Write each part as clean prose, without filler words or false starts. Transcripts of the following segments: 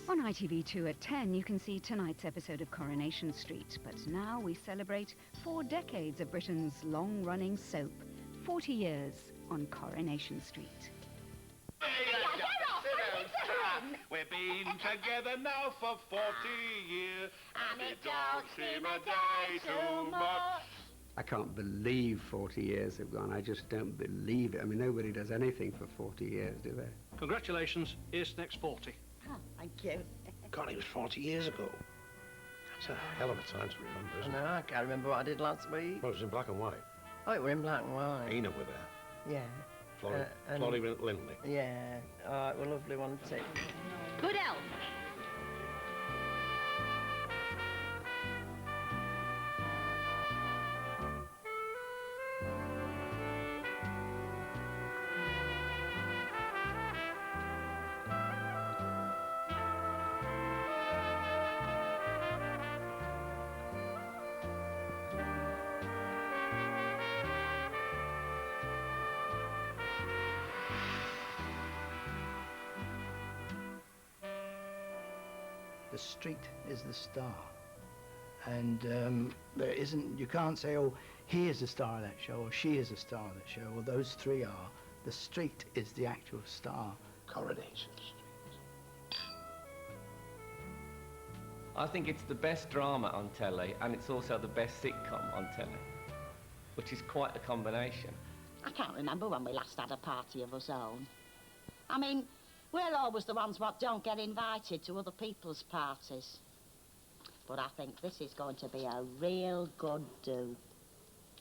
On ITV2 at 10, you can see tonight's episode of Coronation Street. But now we celebrate 4 decades of Britain's long-running soap. 40 years on Coronation Street. We've been together now for 40 years, and it don't seem a day too much. I can't believe 40 years have gone. I just don't believe it. I mean, nobody does anything for 40 years, do they? Congratulations, here's next 40. Oh, thank you. God, it was 40 years ago. That's a hell of a time to remember, isn't it? No, I can't remember what I did last week. Well, it was in black and white. Oh, it were in black and white. Ina were there. Yeah. Florrie Lindley. Yeah. Oh, it was a lovely one to take. Good elf. The street is the star, and there isn't, you can't say, oh, he is the star of that show, or she is the star of that show, or those three are. The street is the actual star. Coronation Street. I think it's the best drama on telly, and it's also the best sitcom on telly, which is quite a combination. I can't remember when we last had a party of our own. I mean, we're always the ones what don't get invited to other people's parties. But I think this is going to be a real good do.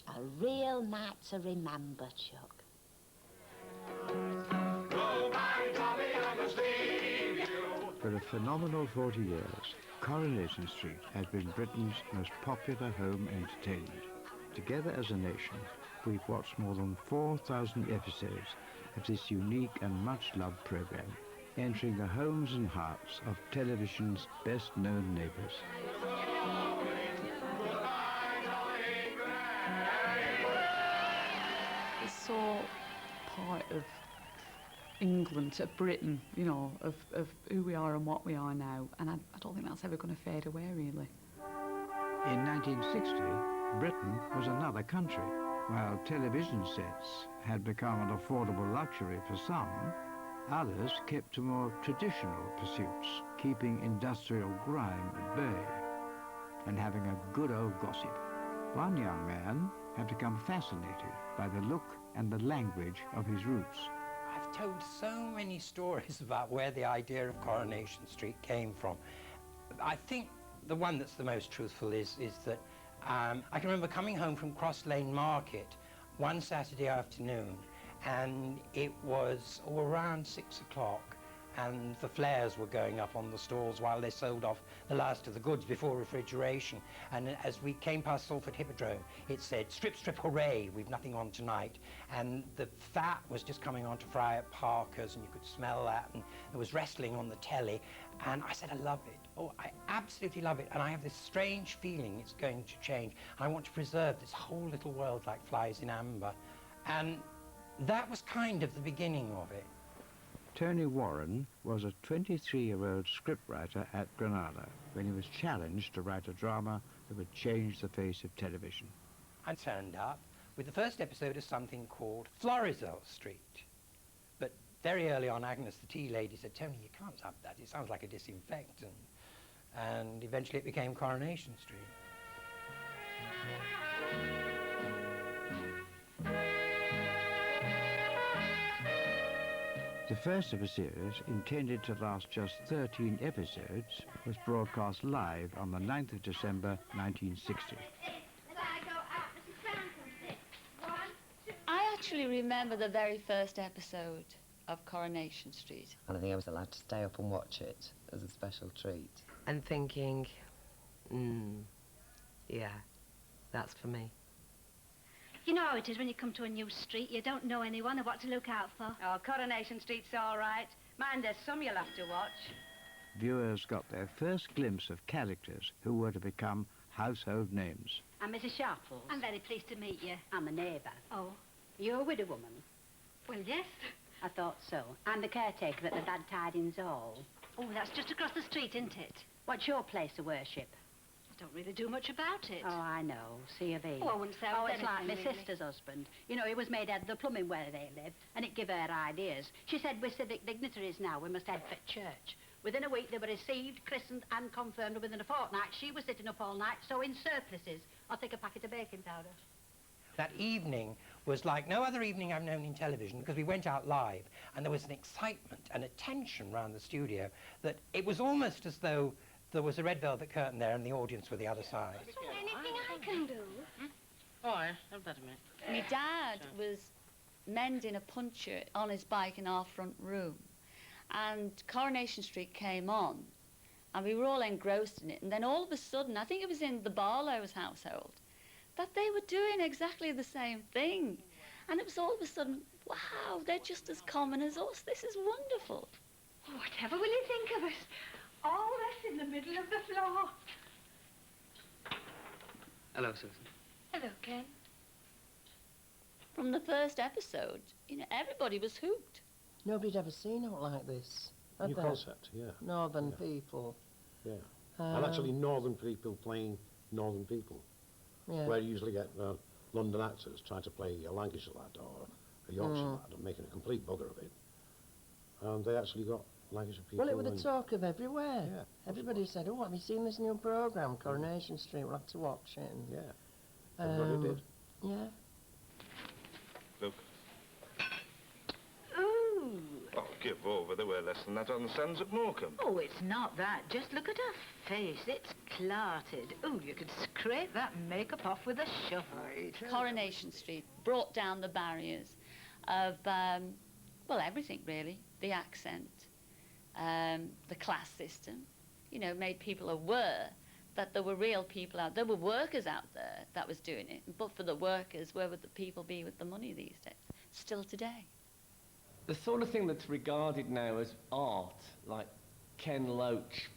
A real night to remember, Chuck. For a phenomenal 40 years, Coronation Street has been Britain's most popular home entertainment. Together as a nation, we've watched more than 4,000 episodes of this unique and much-loved programme, entering the homes and hearts of television's best-known neighbours. It's so part of England, of Britain, you know, of who we are and what we are now, and I don't think that's ever going to fade away, really. In 1960, Britain was another country. While television sets had become an affordable luxury for some, others kept to more traditional pursuits, keeping industrial grime at bay and having a good old gossip. One young man had become fascinated by the look and the language of his roots. I've told so many stories about where the idea of Coronation Street came from. I think the one that's the most truthful is that I can remember coming home from Cross Lane Market one Saturday afternoon, and it was around 6 o'clock, and the flares were going up on the stalls while they sold off the last of the goods before refrigeration. And as we came past Salford Hippodrome, it said, "Strip, strip, hooray, we've nothing on tonight." And the fat was just coming on to fry at Parker's, and you could smell that, and there was wrestling on the telly. And I said, I love it. Oh, I absolutely love it. And I have this strange feeling it's going to change. I want to preserve this whole little world like flies in amber. And that was kind of the beginning of it. Tony Warren was a 23-year-old scriptwriter at Granada when he was challenged to write a drama that would change the face of television. I turned up with the first episode of something called Florizel Street. But very early on, Agnes, the tea lady, said, "Tony, you can't have that. It sounds like a disinfectant." And eventually it became Coronation Street. The first of a series, intended to last just 13 episodes, was broadcast live on the 9th of December 1960. I actually remember the very first episode of Coronation Street. And I think I was allowed to stay up and watch it as a special treat. And thinking, yeah, that's for me. You know how it is when you come to a new street. You don't know anyone or what to look out for. Oh, Coronation Street's all right. Mind, there's some you'll have to watch. Viewers got their first glimpse of characters who were to become household names. I'm Mrs. Sharples. I'm very pleased to meet you. I'm a neighbour. Oh. You're a widow woman? Well, yes. I thought so. I'm the caretaker at the Bad Tidings Hall. Oh, that's just across the street, isn't it? What's your place of worship? I don't really do much about it. Oh, I know. C of E. Oh, I wouldn't say I Oh, was it's like my anything, really. sister's husband. You know, he was made head of the plumbing where they live, and it give her ideas. She said, we're civic dignitaries now, we must head for church. Within a week, they were received, christened, and confirmed. Within a fortnight, she was sitting up all night, sewing surplices. I'll take a packet of baking powder. That evening was like no other evening I've known in television, because we went out live, and there was an excitement and a tension around the studio that it was almost as though there was a red velvet curtain there and the audience were the other side. Anything I can do? Oh, I have that a minute. My dad was mending a puncture on his bike in our front room, and Coronation Street came on, and we were all engrossed in it, and then all of a sudden, I think it was in the Barlow's household, that they were doing exactly the same thing. And it was all of a sudden, wow, they're just as common as us. This is wonderful. Whatever will you think of us? All this in the middle of the floor. Hello, Susan. Hello, Ken. From the first episode, you know, everybody was hooked. Nobody'd ever seen it like this. had New they? concept, yeah. Northern people. Yeah. And actually northern people playing northern people. Yeah. Where you usually get London actors trying to play a Lancashire lad or a Yorkshire lad and making a complete bugger of it. And they actually got Lancashire people. Well, it was the talk of everywhere. Yeah. Everybody said, oh, have you seen this new programme, Coronation Street? We'll have to watch it. And, yeah. Everybody did. Yeah. Look. Ooh. Oh, give over. There were less than that on the sands at Morecambe. Oh, it's not that. Just look at her face. It's clarted. Oh, you could scrape that makeup off with a shovel. Coronation Street brought down the barriers of, well, everything, really. The accent, the class system, you know, made people aware that there were real people out there. There were workers out there that was doing it. But for the workers, where would the people be with the money these days? Still today. The sort of thing that's regarded now as art, like Ken Loach,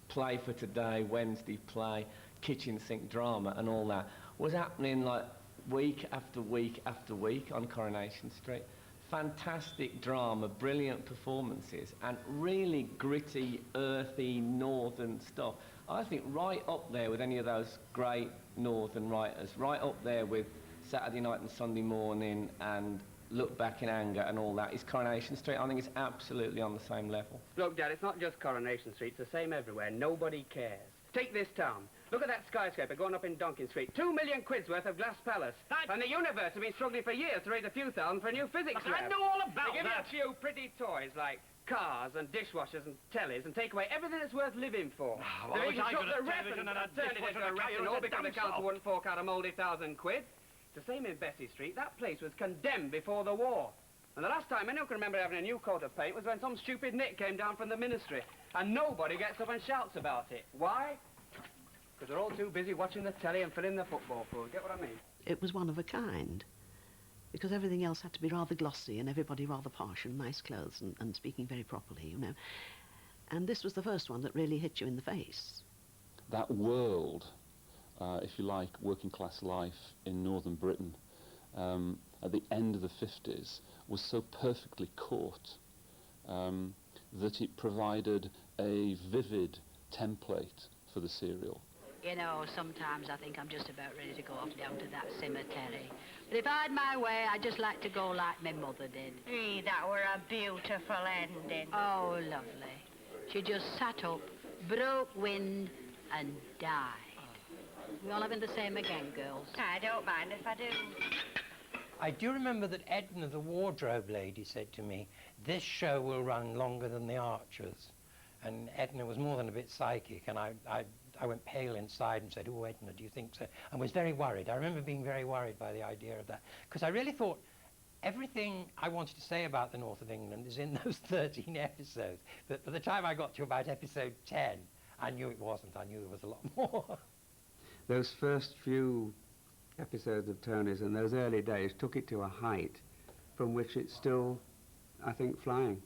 Play for Today, Wednesday Play, kitchen sink drama and all that, was happening like week after week after week on Coronation Street. Fantastic drama, brilliant performances, and really gritty, earthy, northern stuff. I think right up there with any of those great northern writers, right up there with Saturday Night and Sunday Morning and Look Back in Anger and all that, is Coronation Street. I think it's absolutely on the same level. Look, Dad, it's not just Coronation Street, it's the same everywhere. Nobody cares. Take this town. Look at that skyscraper going up in Donkin Street. 2 million quid's worth of glass palace. And the universe have been struggling for years to raise a few thousand for a new physics lab. I know all about they give that. you a few pretty toys like cars and dishwashers and tellies and take away everything that's worth living for. Oh, I wish I could have television and a turned it dishwasher into a and a restaurant carrier because the and a council dump wouldn't fork out a mouldy 1,000 quid. It's the same in Bessie Street. That place was condemned before the war. And the last time anyone can remember having a new coat of paint was when some stupid nit came down from the ministry. And nobody gets up and shouts about it. Why? Because they're all too busy watching the telly and filling the football pool. Get what I mean? It was one of a kind. Because everything else had to be rather glossy and everybody rather posh and nice clothes and speaking very properly, you know. And this was the first one that really hit you in the face. That world, if you like, working class life in northern Britain at the end of the 50s was so perfectly caught that it provided a vivid template for the serial. You know, sometimes I think I'm just about ready to go off down to that cemetery. But if I had my way, I'd just like to go like my mother did. Gee, that were a beautiful ending. Oh, lovely. She just sat up, broke wind, and died. We all having the same again, girls. I don't mind if I do. I do remember that Edna, the wardrobe lady, said to me, this show will run longer than The Archers. And Edna was more than a bit psychic, and I went pale inside and said, oh, Edna, do you think so? And was very worried. I remember being very worried by the idea of that, because I really thought everything I wanted to say about the north of England is in those 13 episodes. But by the time I got to about episode 10, I knew it wasn't. I knew there was a lot more. Those first few episodes of Tony's in those early days took it to a height from which it's still, I think, flying.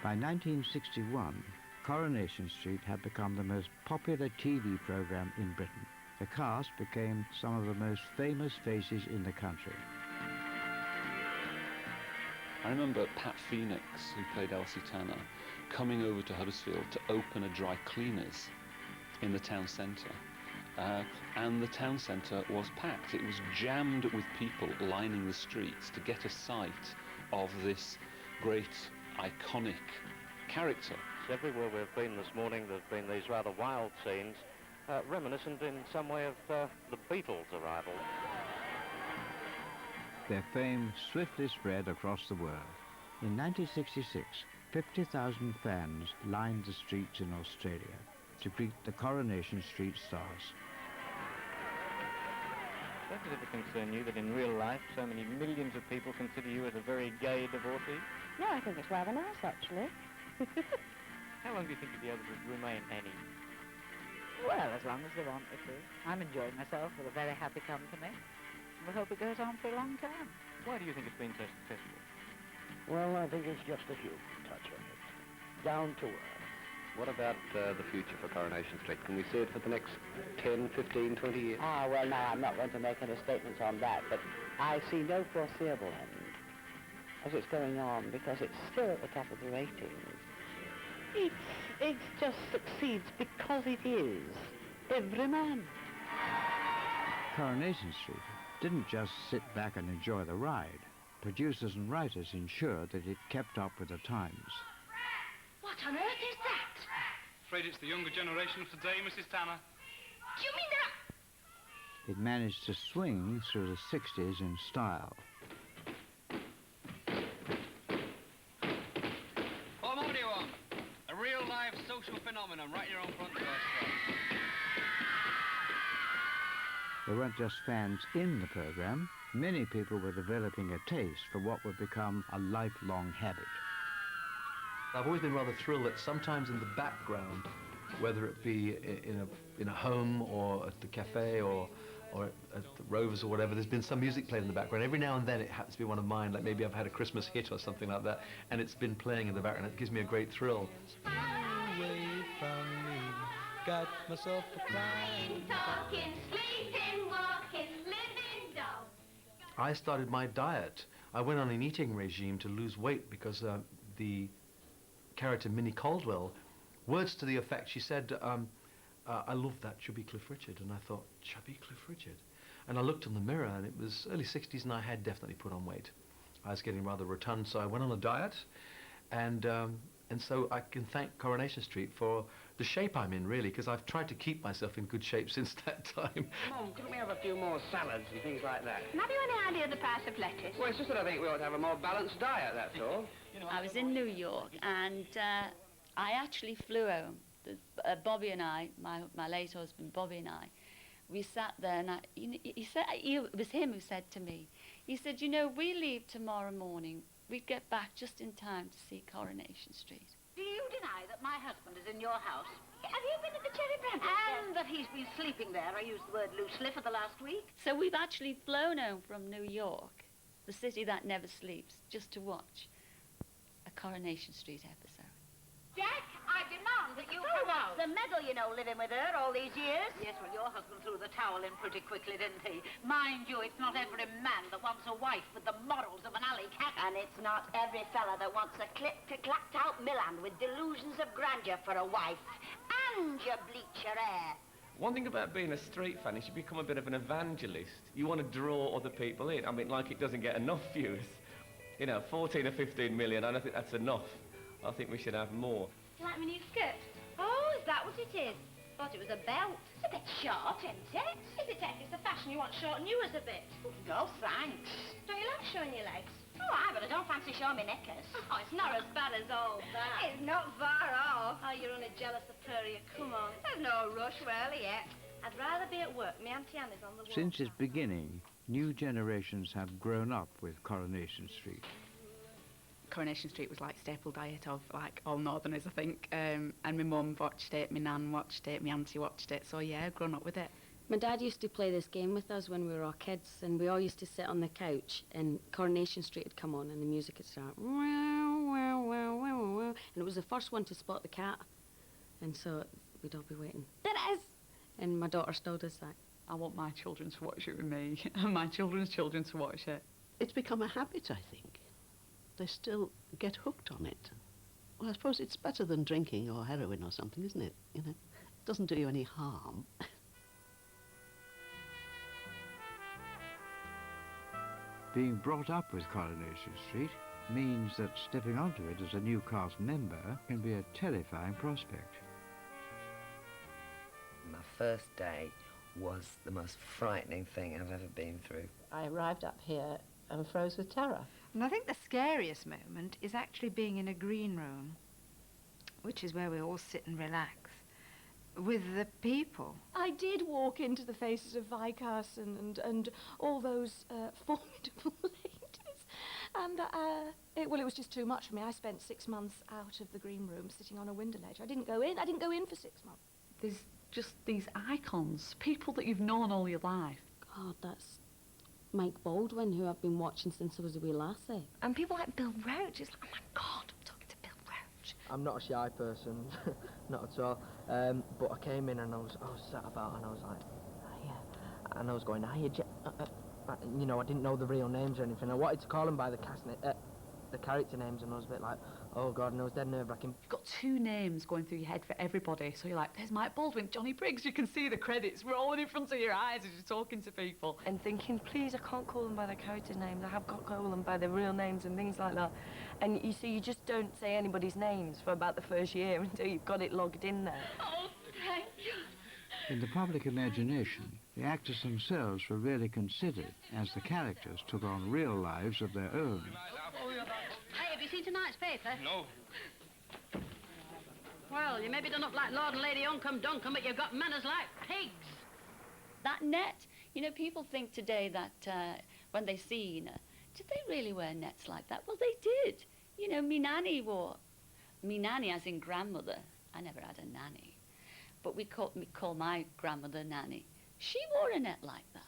By 1961, Coronation Street had become the most popular TV programme in Britain. The cast became some of the most famous faces in the country. I remember Pat Phoenix, who played Elsie Tanner, coming over to Huddersfield to open a dry cleaners in the town centre. And the town centre was packed. It was jammed with people lining the streets to get a sight of this great, iconic character. Everywhere we've been this morning, there have been these rather wild scenes, reminiscent in some way of the Beatles' arrival. Their fame swiftly spread across the world. In 1966, 50,000 fans lined the streets in Australia to greet the Coronation Street stars. Does it ever concern you that in real life so many millions of people consider you as a very gay divorcee? No, I think it's rather nice, actually. How long do you think you'll be able to remain Annie? Well, as long as they want me to. I'm enjoying myself with a very happy company. We hope it goes on for a long time. Why do you think it's been so successful? Well, I think it's just a human touch on it. Down to earth. What about the future for Coronation Street? Can we see it for the next 10, 15, 20 years? Ah, well, no, I'm not going to make any statements on that, but I see no foreseeable end as it's going on, because it's still at the top of the ratings. It just succeeds because it is every man. Coronation Street didn't just sit back and enjoy the ride. Producers and writers ensured that it kept up with the times. What on earth is that? Afraid it's the younger generation of today, Mrs. Tanner. Do you mean that? It managed to swing through the 60s in style. What more do you want? A real-life social phenomenon right in your own front door. There weren't just fans in the programme. Many people were developing a taste for what would become a lifelong habit. I've always been rather thrilled that sometimes in the background, whether it be in a home or at the cafe or at the Rovers or whatever, there's been some music played in the background. Every now and then it happens to be one of mine, like maybe I've had a Christmas hit or something like that, and it's been playing in the background. It gives me a great thrill. Away from me, got myself a crying. Talking, sleeping, walking, living dog. I started my diet. I went on an eating regime to lose weight because the character Minnie Caldwell, words to the effect, she said, I love that chubby Cliff Richard. And I thought, chubby Cliff Richard? And I looked in the mirror, and it was early 60s, and I had definitely put on weight. I was getting rather rotund, so I went on a diet, and so I can thank Coronation Street for the shape I'm in, really, because I've tried to keep myself in good shape since that time. Mum, couldn't we have a few more salads and things like that? And have you any idea of the price of lettuce? Well, it's just that I think we ought to have a more balanced diet, that's all. I was in New York, and I actually flew home. Bobby and I, my late husband Bobby and I, we sat there, and it was him who said to me, he said, you know, we leave tomorrow morning. We'd get back just in time to see Coronation Street. Do you deny that my husband is in your house? Have you been at the Cherry Bramble? And that he's been sleeping there, I used the word loosely, for the last week? So we've actually flown home from New York, the city that never sleeps, just to watch a Coronation Street episode. Jack, I demand that you come out. The medal, you know, living with her all these years. Yes, well, your husband threw the towel in pretty quickly, didn't he? Mind you, it's not every man that wants a wife with the morals of an alley cat. And it's not every fella that wants a clipped-clacked out Milan with delusions of grandeur for a wife. And you bleach your hair. One thing about being a street fan is you become a bit of an evangelist. You want to draw other people in. I mean, like it doesn't get enough views. You know, 14 or 15 million, I don't think that's enough. I think we should have more. Do you like my new skirt? Oh, is that what it is? Thought it was a belt. It's a bit short, isn't it? Is it, Jack? It's the fashion you want shorten you as a bit. No, thanks. Don't you like showing your legs? Oh, aye, but I don't fancy showing me knickers. Oh, it's not as bad as all that. It's not far off. Oh, you're only jealous of Prairie. Come on. There's no rush, really, yet. I'd rather be at work. My Auntie Anne's on the wall. Since its beginning, new generations have grown up with Coronation Street. Coronation Street was like staple diet of like all Northerners, I think. And my mum watched it, my nan watched it, my auntie watched it. So yeah, I've grown up with it. My dad used to play this game with us when we were all kids, and we all used to sit on the couch, and Coronation Street would come on, and the music would start, wow, wow, wow, wow, wow, and it was the first one to spot the cat, and so we'd all be waiting. There it is! And my daughter still does that. I want my children to watch it with me, and my children's children to watch it. It's become a habit, I think. they still get hooked on it. Well, I suppose it's better than drinking or heroin or something, isn't it? You know, it doesn't do you any harm. Being brought up with Coronation Street means that stepping onto it as a new cast member can be a terrifying prospect. My first day was the most frightening thing I've ever been through. I arrived up here and froze with terror. And I think the scariest moment is actually being in a green room, which is where we all sit and relax, with the people. I did walk into the faces of Viscount and all those formidable ladies, and it was just too much for me. I spent 6 months out of the green room, sitting on a window ledge. I didn't go in for 6 months. There's just these icons, people that you've known all your life. God, that's Mike Baldwin, who I've been watching since I was a wee lassie. And people like Bill Roach, it's like, oh my God, I'm talking to Bill Roach. I'm not a shy person, not at all. But I came in and I was sat about and I was like, yeah. And I was going, you know, I didn't know the real names or anything. I wanted to call them by the character names, and I was a bit like, oh God, and I was dead nerve-wracking. You've got 2 names going through your head for everybody, so you're like, there's Mike Baldwin, Johnny Briggs, you can see the credits rolling in front of your eyes as you're talking to people. And thinking, please, I can't call them by their character names, I have got to call them by their real names and things like that. And you see, you just don't say anybody's names for about the first year until you've got it logged in there. Oh, thank you. In the public imagination, the actors themselves were really considered as the characters took on real lives of their own. Hey, have you seen tonight's paper? No. Well, you maybe done up like Lord and Lady Uncombe Duncombe, but you've got manners like pigs. That net, you know, people think today that when they see, you know, did they really wear nets like that? Well, they did. You know, me nanny as in grandmother. I never had a nanny. But we call my grandmother Nanny. She wore a net like that.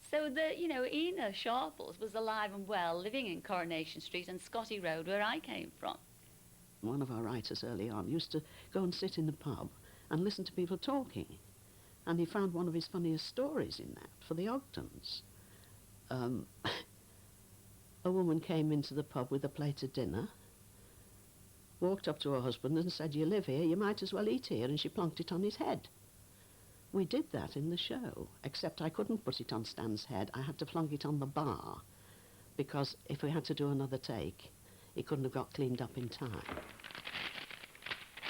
So you know, Ina Sharples was alive and well, living in Coronation Street and Scotty Road, where I came from. One of our writers early on used to go and sit in the pub and listen to people talking. And he found one of his funniest stories in that, for the Ogdens. A woman came into the pub with a plate of dinner, walked up to her husband and said, you live here, you might as well eat here, and she plonked it on his head. We did that in the show, except I couldn't put it on Stan's head. I had to plonk it on the bar, because if we had to do another take, it couldn't have got cleaned up in time.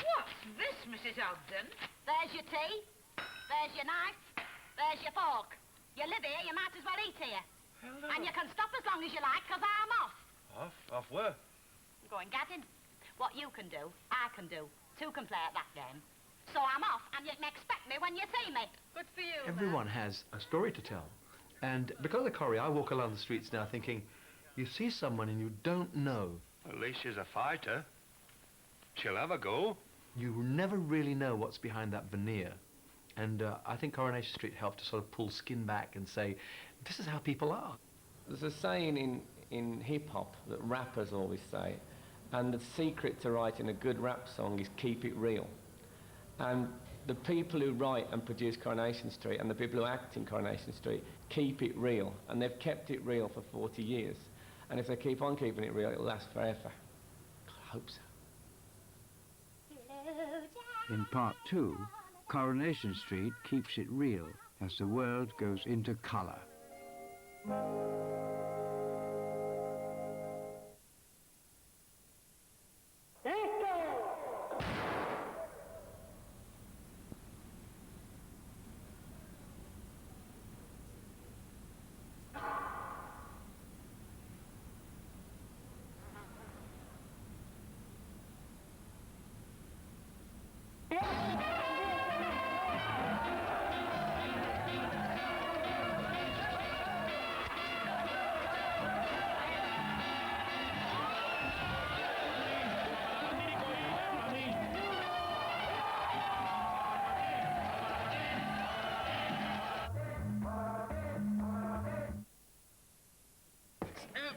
What's this, Mrs. Ogden? There's your tea, there's your knife, there's your fork. You live here, you might as well eat here. Hello. And you can stop as long as you like, because I'm off. Off where? I'm going gadding. What you can do, I can do. 2 can play at that game. So I'm off, and you can expect me when you see me. Good for you, Everyone has a story to tell. And because of Corrie, I walk along the streets now thinking, you see someone and you don't know. At least she's a fighter. She'll have a go. You never really know what's behind that veneer. And I think Coronation Street helped to sort of pull skin back and say, this is how people are. There's a saying in hip-hop that rappers always say, and the secret to writing a good rap song is keep it real. And the people who write and produce Coronation Street and the people who act in Coronation Street keep it real, and they've kept it real for 40 years. And if they keep on keeping it real, it'll last forever. I hope so. In part 2, Coronation Street keeps it real as the world goes into colour.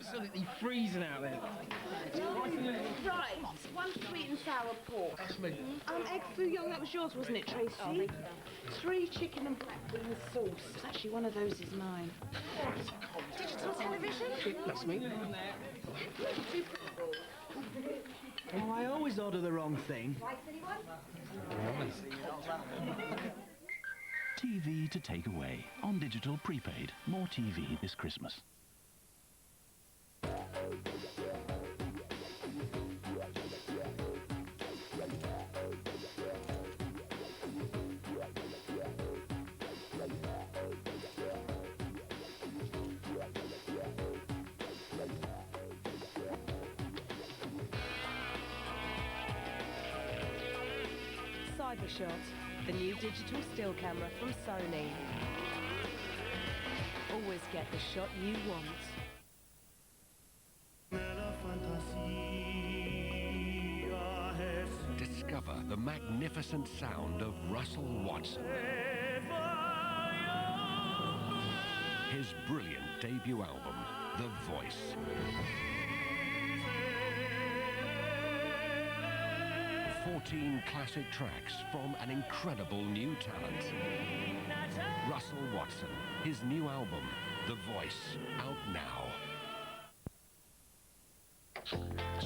Absolutely freezing out there. Right, one sweet and sour pork. That's me. Egg fouillon, that was yours, wasn't it, Tracy? Oh, thank you. 3 chicken and black bean sauce. Actually, one of those is mine. Digital television? That's me. Oh, I always order the wrong thing. TV to take away. On digital prepaid. More TV this Christmas. Cybershot, the new digital still camera from Sony. Always get the shot you want. Discover the magnificent sound of Russell Watson. His brilliant debut album, The Voice. 14 classic tracks from an incredible new talent. Russell Watson, his new album, The Voice, out now.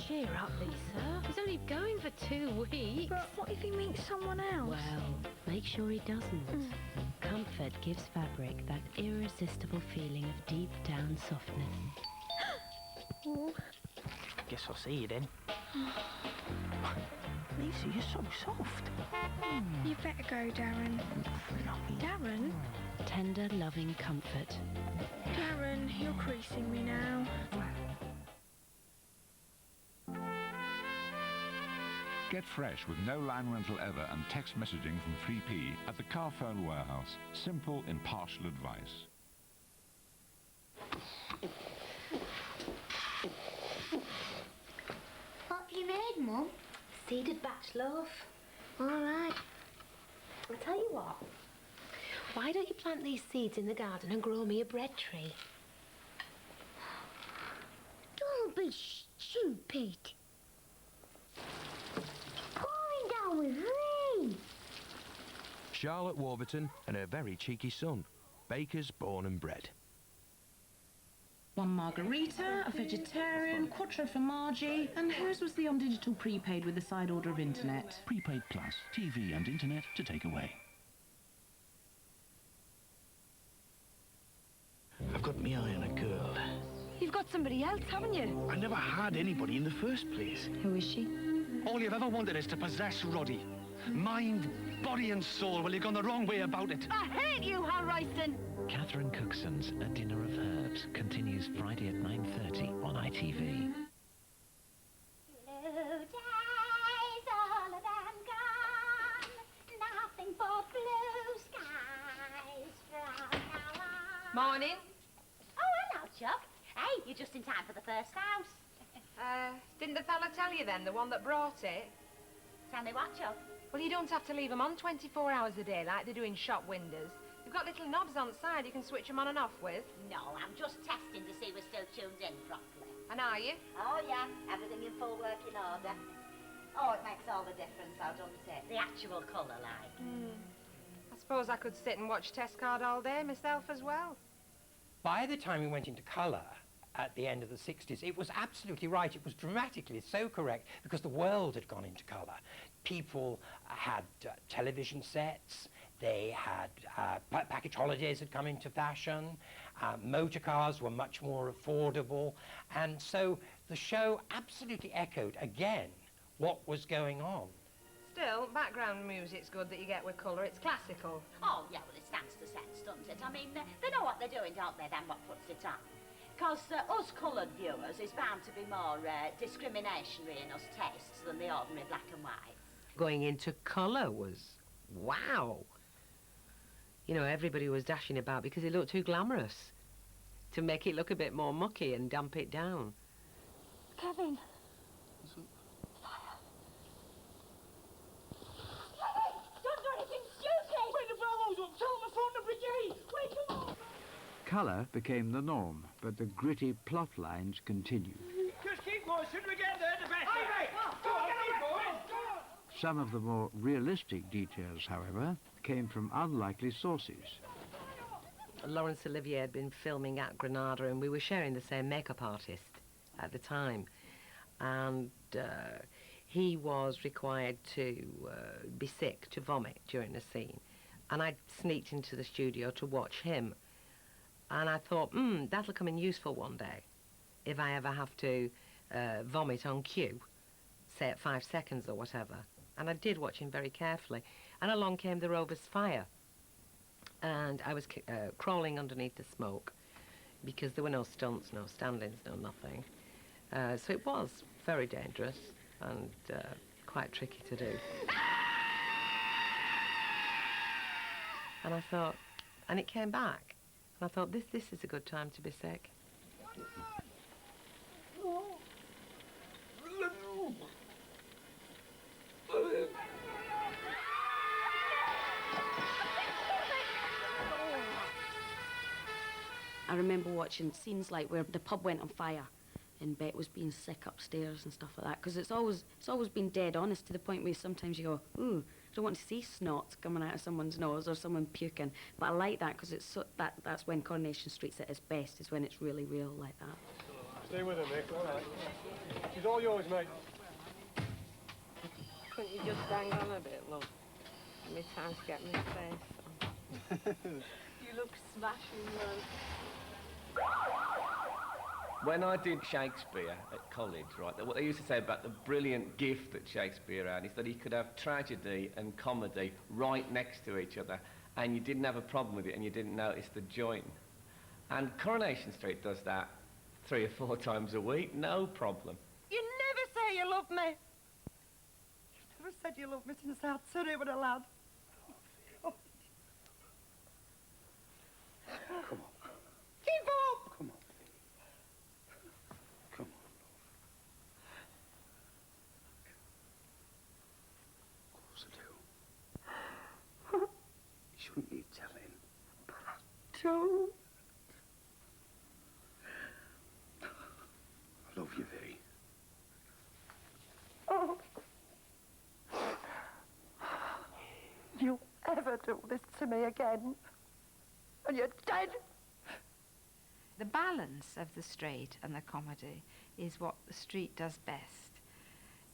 Cheer up, Lisa. He's only going for 2 weeks. But what if he meets someone else? Well, make sure he doesn't. Comfort gives fabric that irresistible feeling of deep down softness. Oh. Guess I'll see you then. Lisa, you're so soft. You better go, Darren. Darren? Tender, loving comfort. Darren, you're creasing me now. Get fresh with no line rental ever and text messaging from 3P at the Car Phone Warehouse. Simple, impartial advice. What have you made, Mum? Seeded batch loaf. All right. I'll tell you what. Why don't you plant these seeds in the garden and grow me a bread tree? Don't be stupid. Pouring down with rain. Charlotte Warburton and her very cheeky son. Bakers born and bred. 1 margarita, a vegetarian, quattro formaggi, and whose was the on digital prepaid with the side order of internet? Prepaid Plus. TV and internet to take away. I've got my eye on a girl. You've got somebody else, haven't you? I never had anybody in the first place. Who is she? All you've ever wanted is to possess Roddy. Mind, body and soul. Well, you've gone the wrong way about it. I hate you, Hal Royston! Catherine Cookson's A Dinner of Herbs continues Friday at 9:30 on ITV. Blue days, all of them gone. Nothing but blue skies from now on. Morning. Oh, hello, Chuck. Hey, you're just in time for the first house. Didn't the fella tell you then, the one that brought it? Tell me what, Chuck? Well, you don't have to leave them on 24 hours a day like they do in shop windows. They've got little knobs on the side you can switch them on and off with. No, I'm just testing to see we're still tuned in properly. And are you? Oh, yeah. Everything in full working order. Oh, it makes all the difference, though, doesn't it? The actual colour, like. I suppose I could sit and watch Test Card all day myself as well. By the time we went into colour at the end of the 60s, it was absolutely right. It was dramatically so correct because the world had gone into colour. People had television sets. They had package holidays had come into fashion. Motor cars were much more affordable. And so the show absolutely echoed again what was going on. Still, background music's good that you get with colour. It's classical. Oh, yeah, well, it stands to sense, doesn't it? I mean, they know what they're doing, don't they, then what puts it on? Because us coloured viewers is bound to be more discriminationary in us tastes than the ordinary black and white. Going into colour was, wow. You know, everybody was dashing about because it looked too glamorous to make it look a bit more mucky and damp it down. Kevin. Don't do anything stupid! When the bellows up, tell them to phone the brigade! Wake them up! Colour became the norm, but the gritty plot lines continued. Just keep watching, we Some of the more realistic details, however, came from unlikely sources. Laurence Olivier had been filming at Granada, and we were sharing the same makeup artist at the time. And he was required to be sick, to vomit during a scene. And I sneaked into the studio to watch him. And I thought, that'll come in useful one day if I ever have to vomit on cue, say at 5 seconds or whatever. And I did watch him very carefully. And along came the Rover's fire. And I was crawling underneath the smoke because there were no stunts, no stand-ins, no nothing. So it was very dangerous and quite tricky to do. And I thought, and it came back. And I thought, this is a good time to be sick. I remember watching scenes like where the pub went on fire and Bet was being sick upstairs and stuff like that, because it's always been dead honest, to the point where sometimes you go, ooh, I don't want to see snot coming out of someone's nose or someone puking. But I like that because it's that's when Coronation Street's at its best, is when it's really real like that. Stay with her, Mick, all right. She's all yours, mate. Couldn't you just hang on a bit, love? Give me time to get my face on. You look smashing, love. When I did Shakespeare at college, right, what they used to say about the brilliant gift that Shakespeare had is that he could have tragedy and comedy right next to each other, and you didn't have a problem with it, and you didn't notice the joint. And Coronation Street does that 3 or 4 times a week, no problem. You never say you love me. You've never said you love me since I had Surrey with a lad. Oh. Come on. Give up! Come on. Come on. Of course I do. You shouldn't need telling. But I don't. I love you, V. Oh. You ever do this to me again, and you're dead. The balance of the straight and the comedy is what the street does best.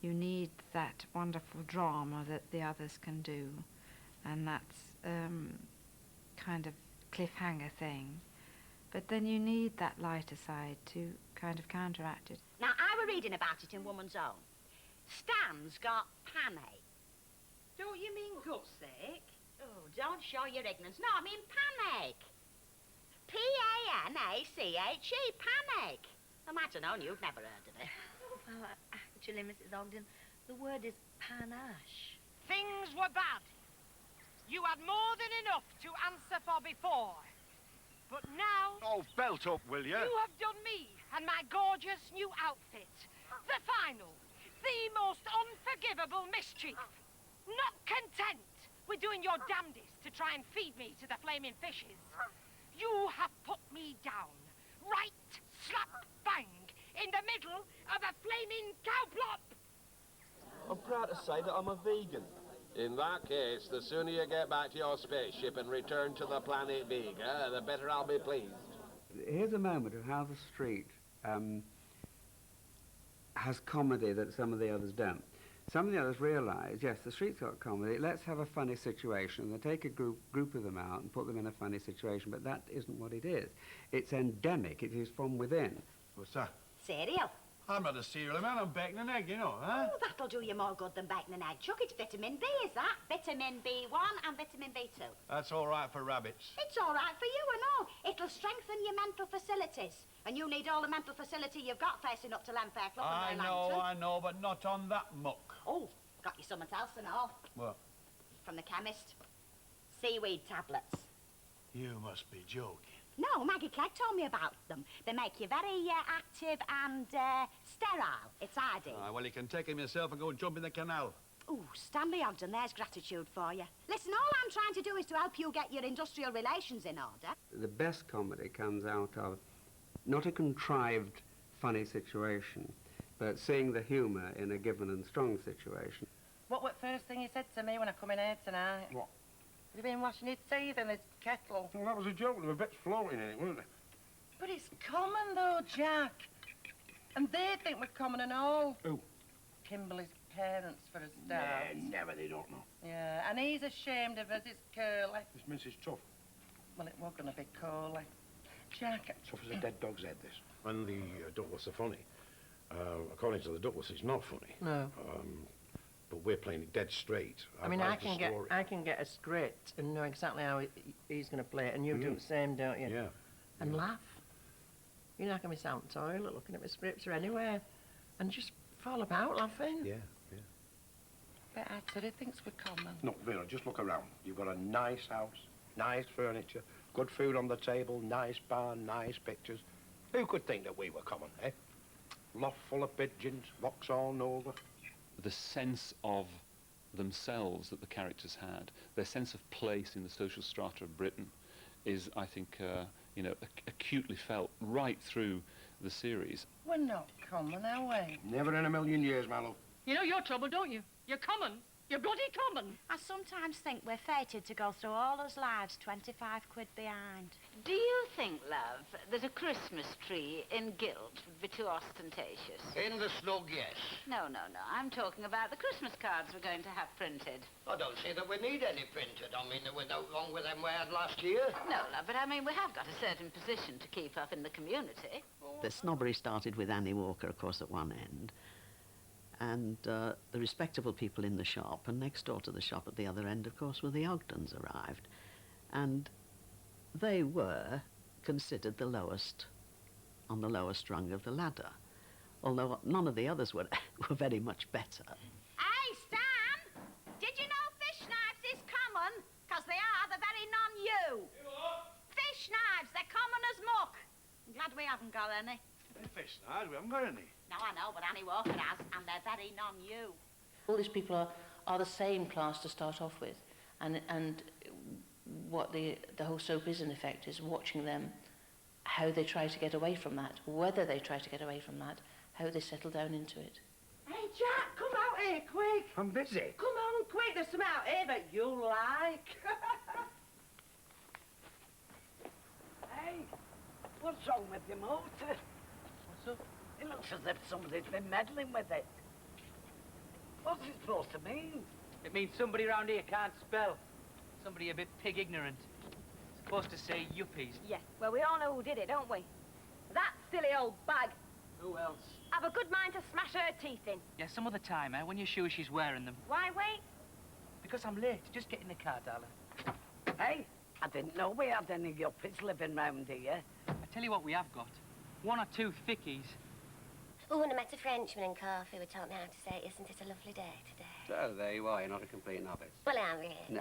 You need that wonderful drama that the others can do, and that's kind of cliffhanger thing. But then you need that lighter side to kind of counteract it. Now, I were reading about it in Woman's Own. Stan's got panic. Don't you mean gutsick? Oh, don't show your ignorance. No, I mean panic. P-A-N-A-C-H-E, panic. I might have known you've never heard of it. Well, actually, Mrs. Ogden, the word is panache. Things were bad. You had more than enough to answer for before. But now... Oh, belt up, will you? You have done me and my gorgeous new outfit. The final, the most unforgivable mischief. Not content with doing your damnedest to try and feed me to the flaming fishes, you have put me down, right slap bang, in the middle of a flaming cow plop. I'm proud to say that I'm a vegan. In that case, the sooner you get back to your spaceship and return to the planet Vega, the better I'll be pleased. Here's a moment of how the street has comedy that some of the others don't. Some of the others realise, yes, the street's got comedy, let's have a funny situation. They take a group of them out and put them in a funny situation, but that isn't what it is. It's endemic, it is from within. What's that? Cereal. I'm not a cereal man, I'm bacon and egg, you know, huh? Oh, that'll do you more good than bacon and egg. Chuck, it's vitamin B, is that? Vitamin B1 and vitamin B2. That's all right for rabbits. It's all right for you, I know. It'll strengthen your mental facilities. And you need all the mental facility you've got facing up to Lanfair Club and I know, but not on that muck. Oh, got you something else and all. What? From the chemist. Seaweed tablets. You must be joking. No, Maggie Clegg told me about them. They make you very active and sterile. It's ideal. Well, you can take him yourself and go and jump in the canal. Ooh, Stanley Ogden, there's gratitude for you. Listen, all I'm trying to do is to help you get your industrial relations in order. The best comedy comes out of not a contrived, funny situation, but seeing the humour in a given and strong situation. What was the first thing he said to me when I come in here tonight? What? You've been washing his teeth in this kettle. Well, that was a joke. There were bits floating in it, weren't there? But it's common, though, Jack. And they think we're common and all. Who? Kimberly's parents, for a start. Never, they don't know. Yeah, and he's ashamed of us, it's Curly. This Mrs. Tough. Well, it was going to be Curly. Jack... Tough as a dead dog's head, this. And the Douglas are funny. According to the Douglas, it's not funny. No. But we're playing it dead straight. I mean, I can get a script and know exactly how he's going to play it, and you do the same, don't you? Yeah. And laugh. You're not going to be sound toilet looking at my scripts or anywhere, and just fall about laughing. Yeah. But actually, he thinks we're common. No, Vera, just look around. You've got a nice house, nice furniture, good food on the table, nice barn, nice pictures. Who could think that we were common, eh? Loft full of pigeons, Vauxhall over. The sense of themselves that the characters had, their sense of place in the social strata of Britain, is, I think, you know, acutely felt right through the series. We're not common, are we? Never in a million years, my love. You know your trouble, don't you? You're common. You're bloody common. I sometimes think we're fated to go through all those lives 25 quid behind. Do you think, love, that a Christmas tree in gilt would be too ostentatious? In the snug, yes. No. I'm talking about the Christmas cards we're going to have printed. I don't see that we need any printed. I mean, there was no wrong with them we had last year. No, love, but I mean, we have got a certain position to keep up in the community. The snobbery started with Annie Walker, of course, at one end, and the respectable people in the shop, and next door to the shop at the other end, of course, were the Ogdens arrived. And they were considered the lowest, on the lowest rung of the ladder, although none of the others were very much better. Hey, Stan! Did you know fish knives is common? Because they are the very non-you. Fish knives, they're common as muck. I'm glad we haven't got any. Fish knives, we haven't got any. No, I know, but Annie Walker has, and they're very non-you. All these people are the same class to start off with, and what the whole soap is in effect is watching them, how they try to get away from that, whether they try to get away from that, how they settle down into it. Hey, Jack, come out here, quick. I'm busy. Come on, quick, there's some out here that you'll like. Hey, what's wrong with your motor? What's up? It looks as if somebody's been meddling with it. What's it supposed to mean? It means somebody around here can't spell. Somebody a bit pig ignorant. It's supposed to say yuppies. Yes, well, we all know who did it, don't we? That silly old bag. Who else? Have a good mind to smash her teeth in. Yeah, some other time, eh? When you're sure she's wearing them. Why wait? Because I'm late. Just get in the car, darling. Hey, I didn't know we had any yuppies living round here. I tell you what we have got. One or two thickies. Oh, and I met a Frenchman in coffee who taught me how to say, isn't it a lovely day today? So, there you are. You're not a complete novice. Well, I'm really. No.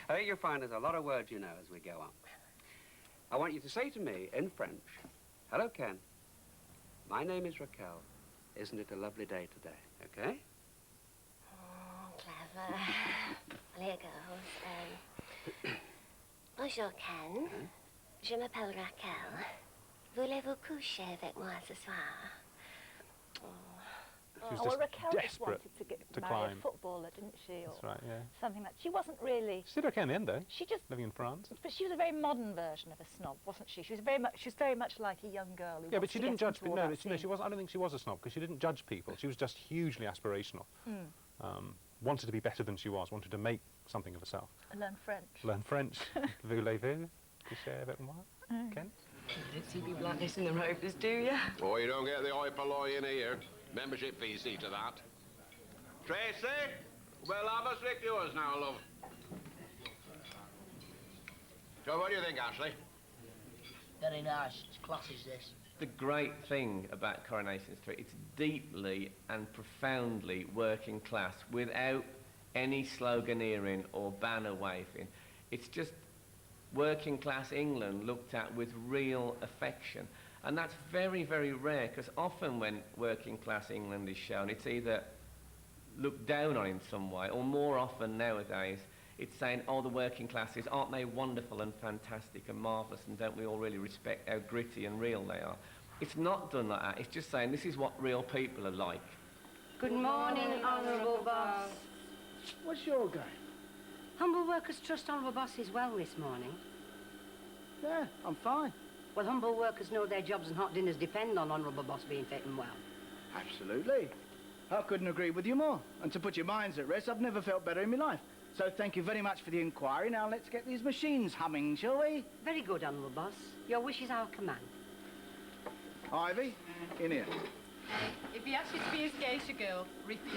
I think you'll find there's a lot of words you know as we go on. I want you to say to me, in French, hello, Ken. My name is Raquel. Isn't it a lovely day today? Okay? Oh, clever. Well, here goes. Bonjour, Ken. Je m'appelle Raquel. Voulez-vous coucher avec moi ce soir? Oh, well, Raquel just wanted to marry a footballer, didn't she? Or That's right, yeah. Something like... She wasn't really... She did okay in the end, though. She just... Living in France. But she was a very modern version of a snob, wasn't she? She was very much like a young girl who Yeah, but she didn't judge people. No, she wasn't. I don't think she was a snob, because she didn't judge people. She was just hugely aspirational. Wanted to be better than she was, wanted to make something of herself. Learn French. Learn French. Voulez-vous coucher avec moi? Ken? You don't see people like this in the Rovers, do you? Oh, you don't get the oi polloi in here. Membership fee, see to that. Tracy, we'll have us with yours now, love. So what do you think, Ashley? Very nice. It's classy, this. The great thing about Coronation Street, it's deeply and profoundly working class without any sloganeering or banner waving. It's just working class England looked at with real affection. And that's very, very rare, because often when working class England is shown, it's either looked down on in some way, or more often nowadays, it's saying, oh, the working classes, aren't they wonderful and fantastic and marvellous, and don't we all really respect how gritty and real they are? It's not done like that. It's just saying, this is what real people are like. Good morning, honourable boss. What's your game? Humble Workers Trust Honourable Boss is well this morning. Yeah, I'm fine. Well, humble workers know their jobs and hot dinners depend on Honourable Boss being fit and well. Absolutely. I couldn't agree with you more. And to put your minds at rest, I've never felt better in my life. So thank you very much for the inquiry. Now let's get these machines humming, shall we? Very good, Honourable Boss. Your wish is our command. Ivy, in here. If he asks you to be his geisha girl, refuse.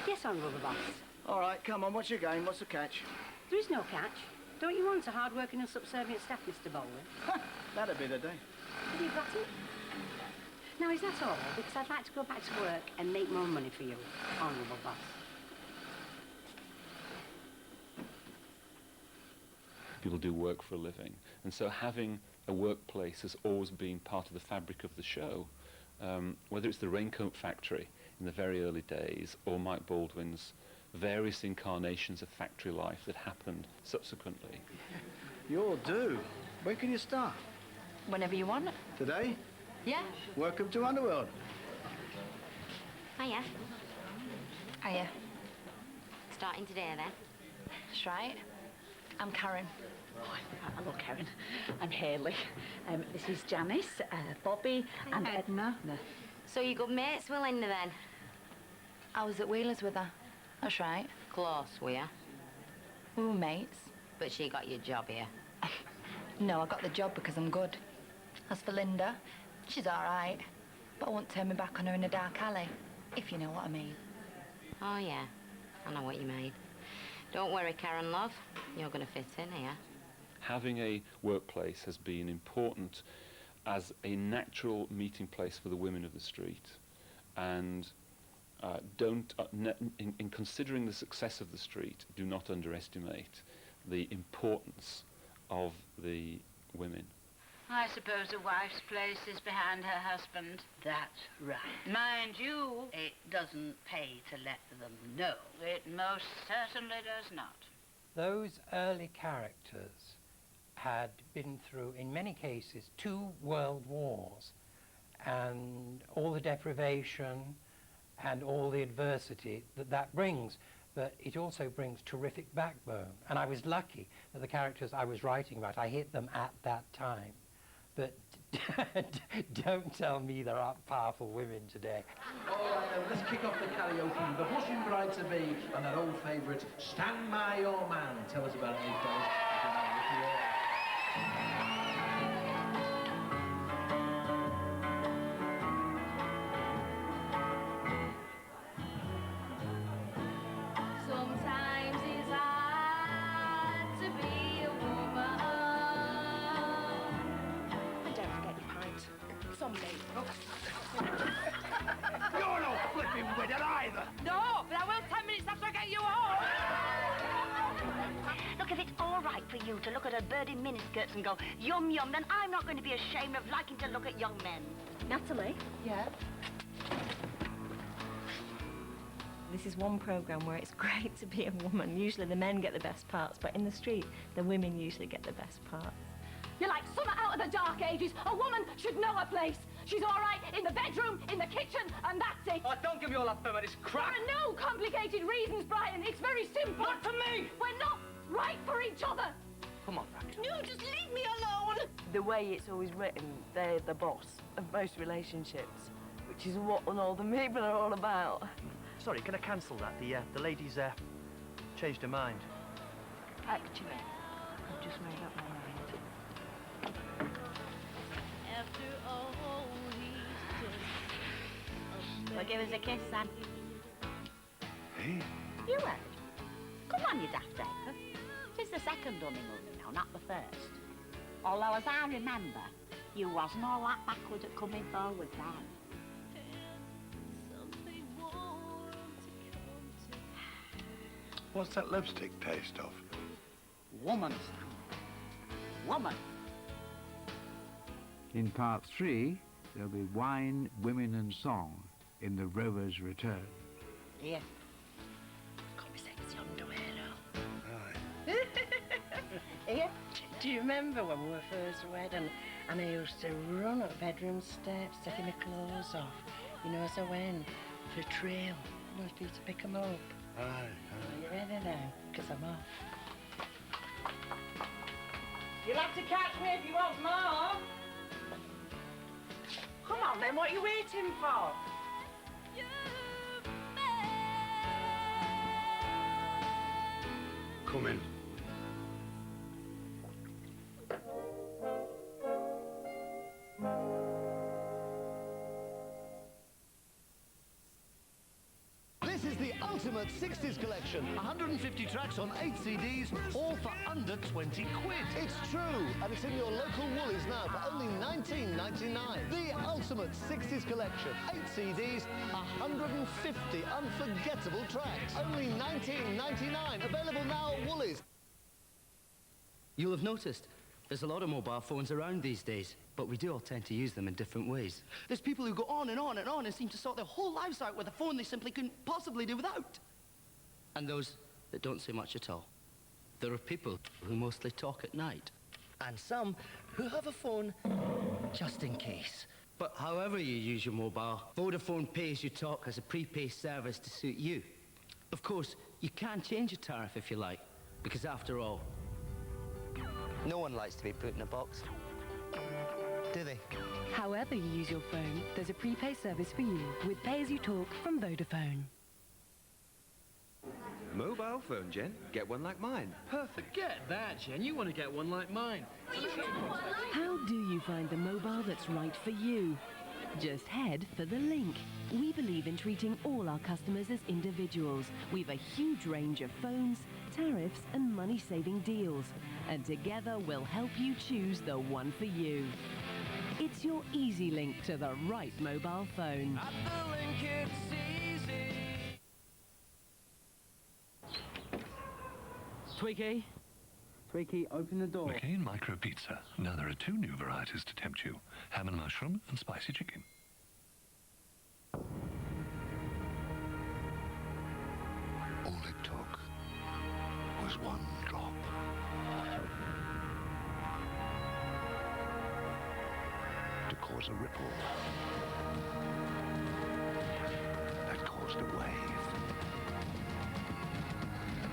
Yes, Honourable Boss. All right, come on, what's your game? What's the catch? There is no catch. Don't you want a hard-working and subservient staff, Mr. Baldwin? That'll be the day. Have you got it? Now, is that all? Because I'd like to go back to work and make more money for you, Honourable Boss. People do work for a living, and so having a workplace has always been part of the fabric of the show. Whether it's the Raincoat Factory in the very early days or Mike Baldwin's various incarnations of factory life that happened subsequently. You're due. When can you start? Whenever you want. Today? Yeah. Welcome to Underworld. Hiya. Hiya. Starting today, then? That's right. I'm Karen. Hello, Karen. I'm Hayley. This is Janice, Bobby, and Edna. So you good mates with Linda, then? I was at Wheeler's with her. That's right. Close, were you? We were mates. But she got your job here. No, I got the job because I'm good. As for Linda, she's all right. But I won't turn me back on her in a dark alley, if you know what I mean. Oh, yeah. I know what you mean. Don't worry, Karen, love. You're going to fit in here. Having a workplace has been important as a natural meeting place for the women of the street. And in considering the success of the street, do not underestimate the importance of the women. I suppose a wife's place is behind her husband. That's right. Mind you, It doesn't pay to let them know. it most certainly does not. Those early characters had been through, in many cases, 2 world wars, and all the deprivation and all the adversity that brings. But it also brings terrific backbone. And I was lucky that the characters I was writing about, I hit them at that time. But don't tell me there aren't powerful women today. All right, now, let's kick off the karaoke with the blushing bride-to-be and their old favourite, Stand By Your Man. Tell us about it, fellas. Sometimes it's hard to be a woman. And don't forget your pint. Someday. You're no flipping widget either. No, but I will 10 minutes after I get you home. Look, if it's all right for you to look at a bird in miniskirts and go, yum, yum, then I'm not going to be ashamed of liking to look at young men. Natalie? Yeah? This is one programme where it's great to be a woman. Usually the men get the best parts, but in the street, the women usually get the best parts. You're like summer out of the dark ages. A woman should know her place. She's all right in the bedroom, in the kitchen, and that's it. Oh, don't give me all that feminist crap. There are no complicated reasons, Brian. It's very simple. Not for me. We're not right for each other. Come on, Rack. No, just leave me alone. The way it's always written, they're the boss of most relationships, which is what all the people are all about. Sorry, can I cancel that? The lady's changed her mind. Actually, I've just made up my mind. Well, give us a kiss, then. Hey? You heard? Come on, you daft ape. Tis the second honeymoon, you know, not the first. Although, as I remember, you wasn't all that backward at coming forward then. What's that lipstick taste of? Woman, Sam. Woman. In part 3, there'll be wine, women and song in The Rover's Return. Here. Got me sexy underwear now. Here, do you remember when we were first wed and I used to run up bedroom steps, taking my clothes off, you know, as I went, for a trail? Nice for you to pick them up. Aye, aye. Are you ready now? Because I'm off. You'll have to catch me if you want more. Come on then, what are you waiting for? Come in. This is the ultimate 60s collection. 150 tracks on 8 CDs, all for under 20 quid. It's true, and it's in your local Woolies now for only $19.99. The ultimate 60s collection. 8 CDs, 150 unforgettable tracks. Only $19.99. Available now at Woolies. You'll have noticed there's a lot of mobile phones around these days, but we do all tend to use them in different ways. There's people who go on and on and on and seem to sort their whole lives out with a phone they simply couldn't possibly do without. And those that don't say much at all. There are people who mostly talk at night, and some who have a phone just in case. But however you use your mobile, Vodafone Pay As You Talk has a prepaid service to suit you. Of course, you can change your tariff if you like, because after all, no one likes to be put in a box, do they? However you use your phone, there's a prepay service for you with Pay As You Talk from Vodafone. Mobile phone, Jen? Get one like mine. Perfect. Forget that, Jen. You want to get one like mine. How do you find the mobile that's right for you? Just head for the link. We believe in treating all our customers as individuals. We've a huge range of phones, tariffs and money-saving deals. And together we'll help you choose the one for you. It's your easy link to the right mobile phone. At the link, it's easy. Tweaky. Tweaky, open the door. McCain Micro Pizza. Now there are 2 new varieties to tempt you. Ham and mushroom and spicy chicken. All it took was one drop. To cause a ripple. That caused a wave.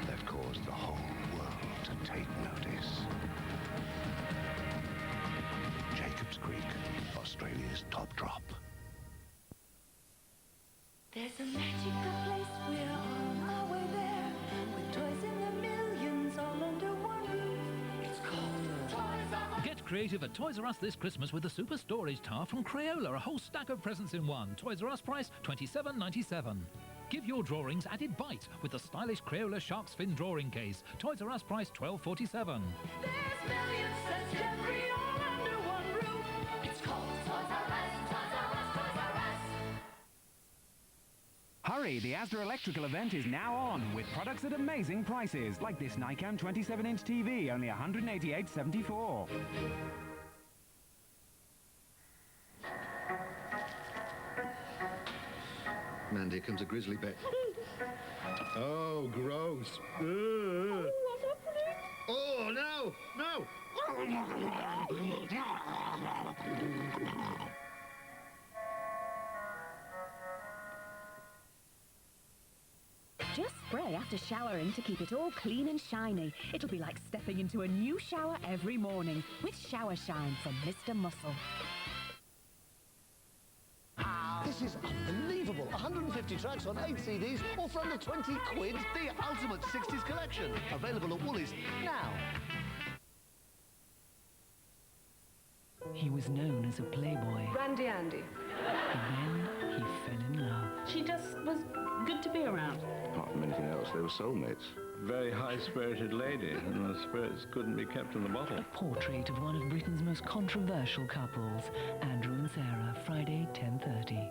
That caused the whole world to take notice. Jacobs Creek, Australia's top drop. There's a magical place, we're on our way there, with toys in the millions all under one roof. It's called Toys R Us. Get creative at Toys R Us this Christmas with the Super Storage Tower from Crayola. A whole stack of presents in one. Toys R Us price $27.97. Give your drawings added bite with the stylish Crayola Shark's Fin drawing case. Toys R Us price $12.47. There's millions such every all under one roof. It's called Toys R Us, Toys R Us, Toys R Us. Hurry, the Asda Electrical event is now on with products at amazing prices, like this Nikon 27-inch TV, only $188.74. Mandy, here comes a grizzly bear. Oh, gross. Oh, no, no. Just spray after showering to keep it all clean and shiny. It'll be like stepping into a new shower every morning with Shower Shine from Mr. Muscle. This is unbelievable. 150 tracks on 8 CDs, all for under 20 quid. The ultimate 60s collection. Available at Woolies now. He was known as a playboy. Randy Andy. And then he fell in love. She just was good to be around. Apart from anything else, they were soulmates. Very high-spirited lady, and the spirits couldn't be kept in the bottle. A portrait of one of Britain's most controversial couples, Andrew and Sarah, Friday, 10:30.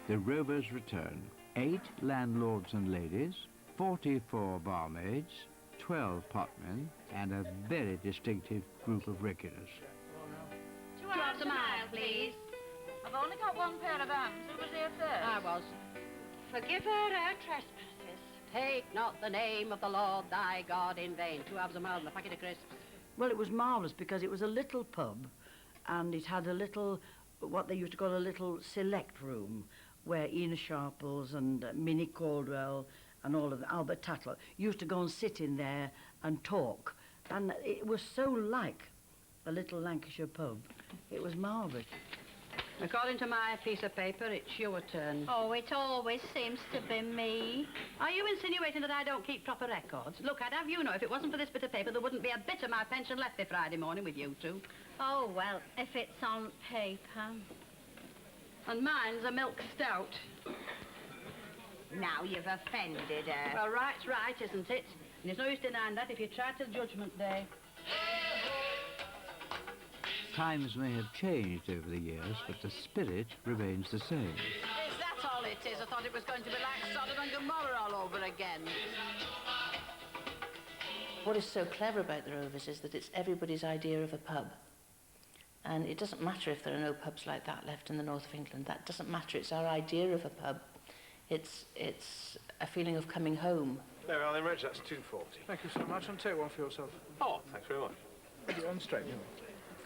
The Rovers return. 8 landlords and ladies, 44 barmaids, 12 potmen, and a very distinctive group of regulars. 2 hours a mile, please. I've only got 1 pair of hands. Who was here first? I was. Forgive her her trespasses. Take not the name of the Lord thy God in vain. 2 hours a mile and a packet of crisps. Well, it was marvellous because it was a little pub and it had a little, what they used to call a little select room where Ian Sharples and Minnie Caldwell and all of the, Albert Tatler, used to go and sit in there and talk. And it was so like a little Lancashire pub. It was marvellous. According to my piece of paper, it's your turn. Oh, it always seems to be me. Are you insinuating that I don't keep proper records? Look, I'd have you know, if it wasn't for this bit of paper, there wouldn't be a bit of my pension left this Friday morning with you two. Oh, well, if it's on paper. And mine's a milk stout. Now you've offended her. Well, right's right, isn't it? And there's no use denying that if you try till Judgment Day. Times may have changed over the years, but the spirit remains the same. Is that all it is? I thought it was going to be like Sodom and Gomorrah all over again. What is so clever about the Rovers is that it's everybody's idea of a pub. And it doesn't matter if there are no pubs like that left in the north of England. That doesn't matter. It's our idea of a pub. It's a feeling of coming home. There, well, then, Reg, that's £2.40. Thank you so much. And take one for yourself. Oh, thanks very much. Put it on straight, you know.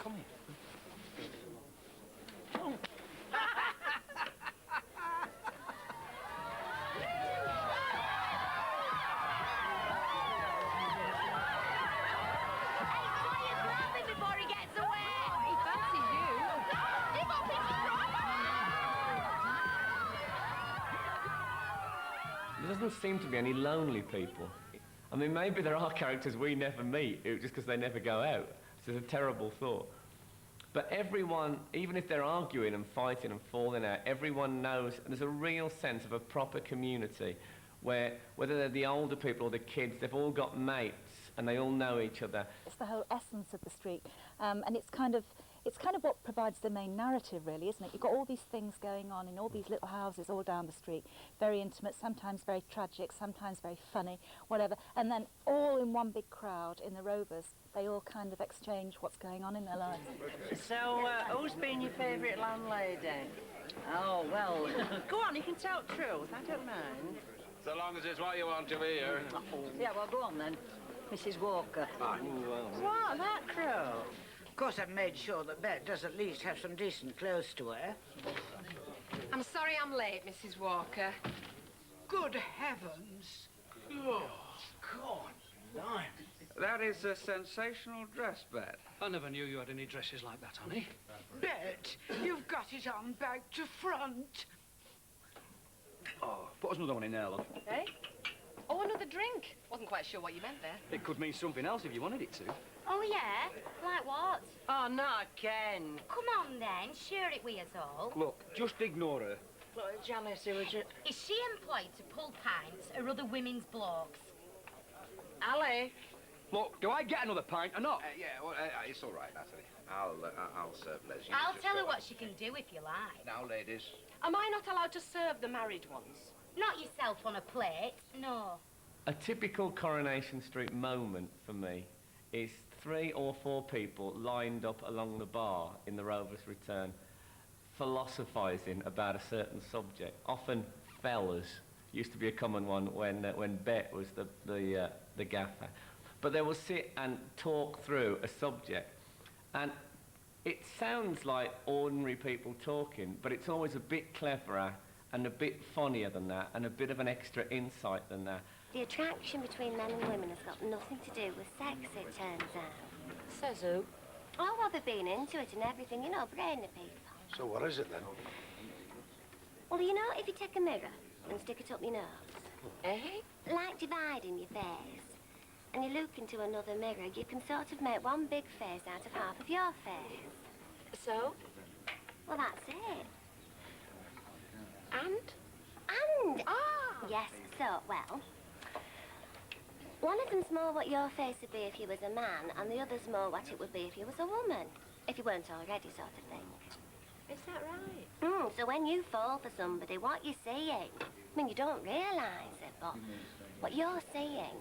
Come here. Oh. Before he gets away. He fancies you. Give up his There doesn't seem to be any lonely people. I mean, maybe there are characters we never meet just because they never go out. It's a terrible thought. But everyone, even if they're arguing and fighting and falling out, everyone knows, and there's a real sense of a proper community where, whether they're the older people or the kids, they've all got mates and they all know each other. It's the whole essence of the street, and it's kind of what provides the main narrative, really, isn't it? You've got all these things going on in all these little houses all down the street, very intimate, sometimes very tragic, sometimes very funny, whatever, and then all in one big crowd in the Rovers, they all kind of exchange what's going on in their lives. So, who's been your favourite landlady? Oh, well, go on, you can tell the truth, I don't mind. So long as it's what you want to hear. Yeah, well, go on then. Mrs. Walker. What, that crow? Of course, I've made sure that Bet does at least have some decent clothes to wear. I'm sorry I'm late, Mrs. Walker. Good heavens. Oh, God, blimey. That is a sensational dress, Bet. I never knew you had any dresses like that, honey. Bet, you've got it on back to front. Oh, put us another one in there, love. Eh? Oh, another drink. Wasn't quite sure what you meant there. It could mean something else if you wanted it to. Oh, yeah? Like what? Oh, no, Ken. Come on, then. Share it with us all. Look, just ignore her. Look, Janice, who was Is she employed to pull pints or other women's blokes? Ali. Look, do I get another pint or not? Yeah, well, it's all right, Natalie. I'll serve Les. I'll tell her what she can do if you like. Now, ladies. Am I not allowed to serve the married ones? Not yourself on a plate, no. A typical Coronation Street moment for me is 3 or 4 people lined up along the bar in the Rover's Return, philosophising about a certain subject. Often fellas used to be a common one when Bet was the gaffer. But they will sit and talk through a subject, and it sounds like ordinary people talking, but it's always a bit cleverer and a bit funnier than that, and a bit of an extra insight than that. The attraction between men and women has got nothing to do with sex, it turns out. Says who? Oh, well, they've been into it and everything, you know, brainy people. So what is it, then? Well, you know, if you take a mirror and stick it up your nose, like dividing your face, and you look into another mirror, you can sort of make one big face out of half of your face. So? Well, that's it. And? And? Ah! Yes, so, well, one of them's more what your face would be if you was a man, and the other's more what it would be if you was a woman. If you weren't already, sort of thing. Is that right? So when you fall for somebody, what you're seeing, I mean, you don't realise it, but what you're seeing...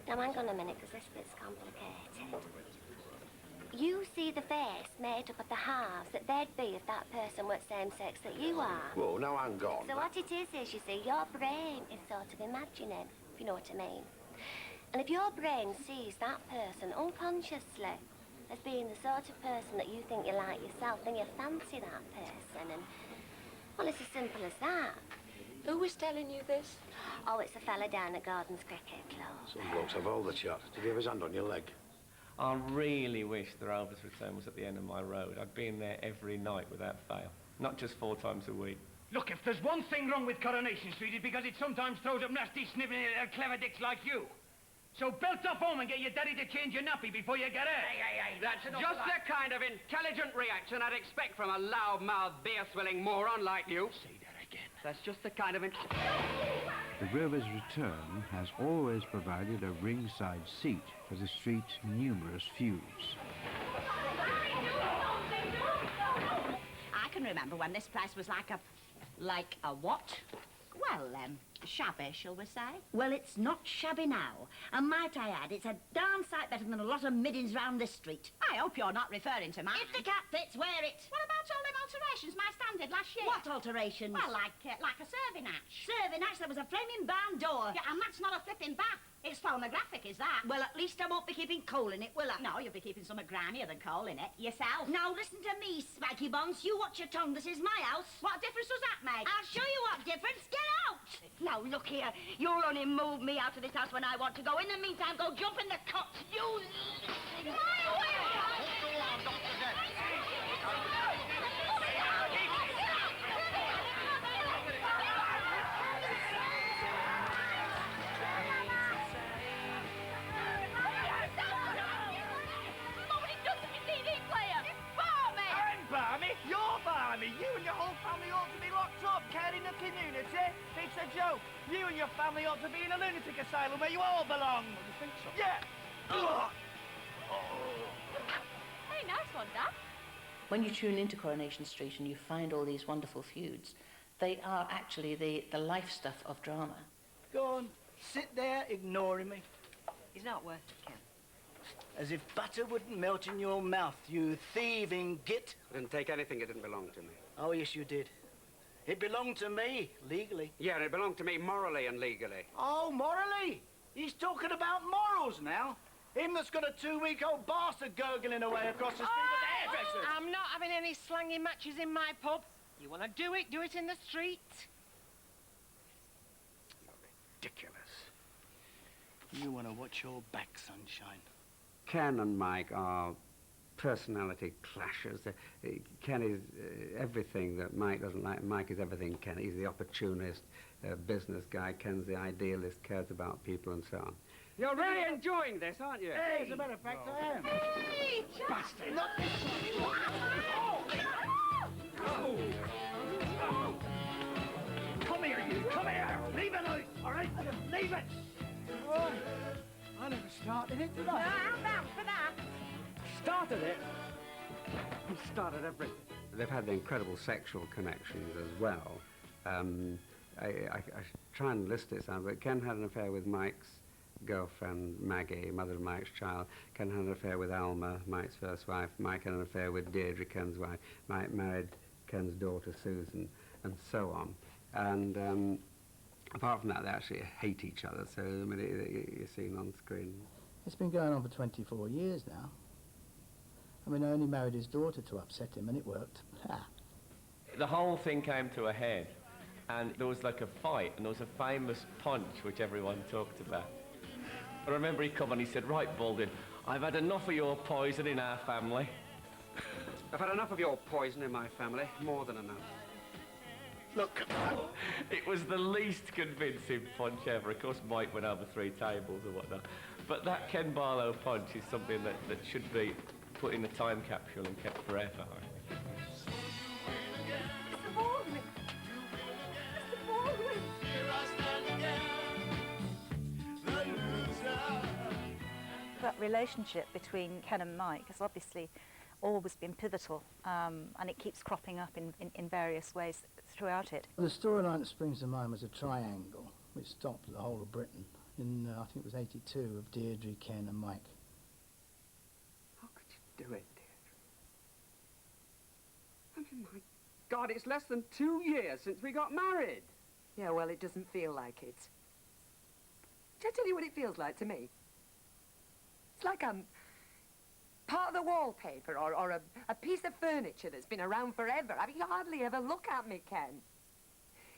Now, hang on a minute, because this bit's complicated. You see the face made up of the halves that they'd be if that person were same sex that you are. Whoa, now hang on. So what it is, you see, your brain is sort of imagining, if you know what I mean. And if your brain sees that person unconsciously as being the sort of person that you think you like yourself, then you fancy that person. And, well, it's as simple as that. Who was telling you this? Oh, it's a fella down at Gordon's Cricket Club. Some blokes have all the shot. Did he have his hand on your leg? I really wish the Rover's Return was at the end of my road. I'd been there every night without fail, not just 4 times a week. Look, if there's one thing wrong with Coronation Street, it's because it sometimes throws up nasty snivelling clever dicks like you. So belt up home and get your daddy to change your nappy before you get out. That's just the kind of intelligent reaction I'd expect from a loud-mouthed, beer-swilling moron like you. Say that again. That's just the kind of... The Rover's Return has always provided a ringside seat for the street's numerous feuds. I can remember when this place was like a what? Well, shabby, shall we say? Well, it's not shabby now. And might I add, it's a darn sight better than a lot of middens round this street. I hope you're not referring to mine. If the cat fits, wear it. What about all them alterations my stand did last year? What alterations? Well, like a serving hatch. Serving hatch? There was a flaming barn door. Yeah, and that's not a flipping bath. It's phonographic, is that? Well, at least I won't be keeping coal in it, will I? No, you'll be keeping something grimier than coal in it. Yourself. Now, listen to me, Spiky Bonds. You watch your tongue. This is my house. What difference does that make? I'll show you what difference. Get out! Now, look here. You'll only move me out of this house when I want to go. In the meantime, go jump in the cot. You... My way! You and your whole family ought to be locked up, caring the community. It's a joke. You and your family ought to be in a lunatic asylum where you all belong. You think so? Yeah. Very nice one, Dad. When you tune into Coronation Street and you find all these wonderful feuds, they are actually the life stuff of drama. Go on, sit there ignoring me. He's not worth it, Ken. As if butter wouldn't melt in your mouth, you thieving git. I didn't take anything that didn't belong to me. Oh, yes, you did. It belonged to me, legally. Yeah, and it belonged to me morally and legally. Oh, morally? He's talking about morals now. Him that's got a 2-week-old bastard gurgling away across the street at the hairdresser's. I'm not having any slangy matches in my pub. You want to do it in the street. Ridiculous. You want to watch your back, sunshine. Ken and Mike are personality clashes. Ken is everything that Mike doesn't like. Mike is everything Ken. He's the opportunist, business guy. Ken's the idealist, cares about people and so on. You're really enjoying this, aren't you? Hey, as a matter of fact, I am. Hey, Bastard! Not this Come here, you! Come here! Leave it out, all right? Leave it! Oh, I never started it, did I? I'm out for that. Started it? You started everything. They've had incredible sexual connections as well. I try and list it some, but Ken had an affair with Mike's girlfriend, Maggie, mother of Mike's child. Ken had an affair with Alma, Mike's first wife. Mike had an affair with Deirdre, Ken's wife. Mike married Ken's daughter, Susan, and so on. And apart from that, they actually hate each other, so I mean, you're seen on screen. It's been going on for 24 years now. I mean, I only married his daughter to upset him, and it worked. Ha. The whole thing came to a head, and there was like a fight, and there was a famous punch which everyone talked about. I remember he come and he said, "Right, Baldwin, I've had enough of your poison in our family." I've had enough of your poison in my family, more than enough. Look, it was the least convincing punch ever. Of course, Mike went over 3 tables or whatnot. But that Ken Barlow punch is something that should be put in a time capsule and kept forever, I think. Mr. Baldwin! Mr. Baldwin! That relationship between Ken and Mike has obviously always been pivotal, and it keeps cropping up in various ways throughout it. the storyline that springs to mind was a triangle which stopped the whole of Britain in, I think it was 82, of Deirdre, Ken and Mike. How could you do it, Deirdre? I mean, my God, it's less than 2 years since we got married. Yeah, well, it doesn't feel like it. Shall I tell you what it feels like to me? It's like part of the wallpaper or a piece of furniture that's been around forever. I mean, you hardly ever look at me, Ken.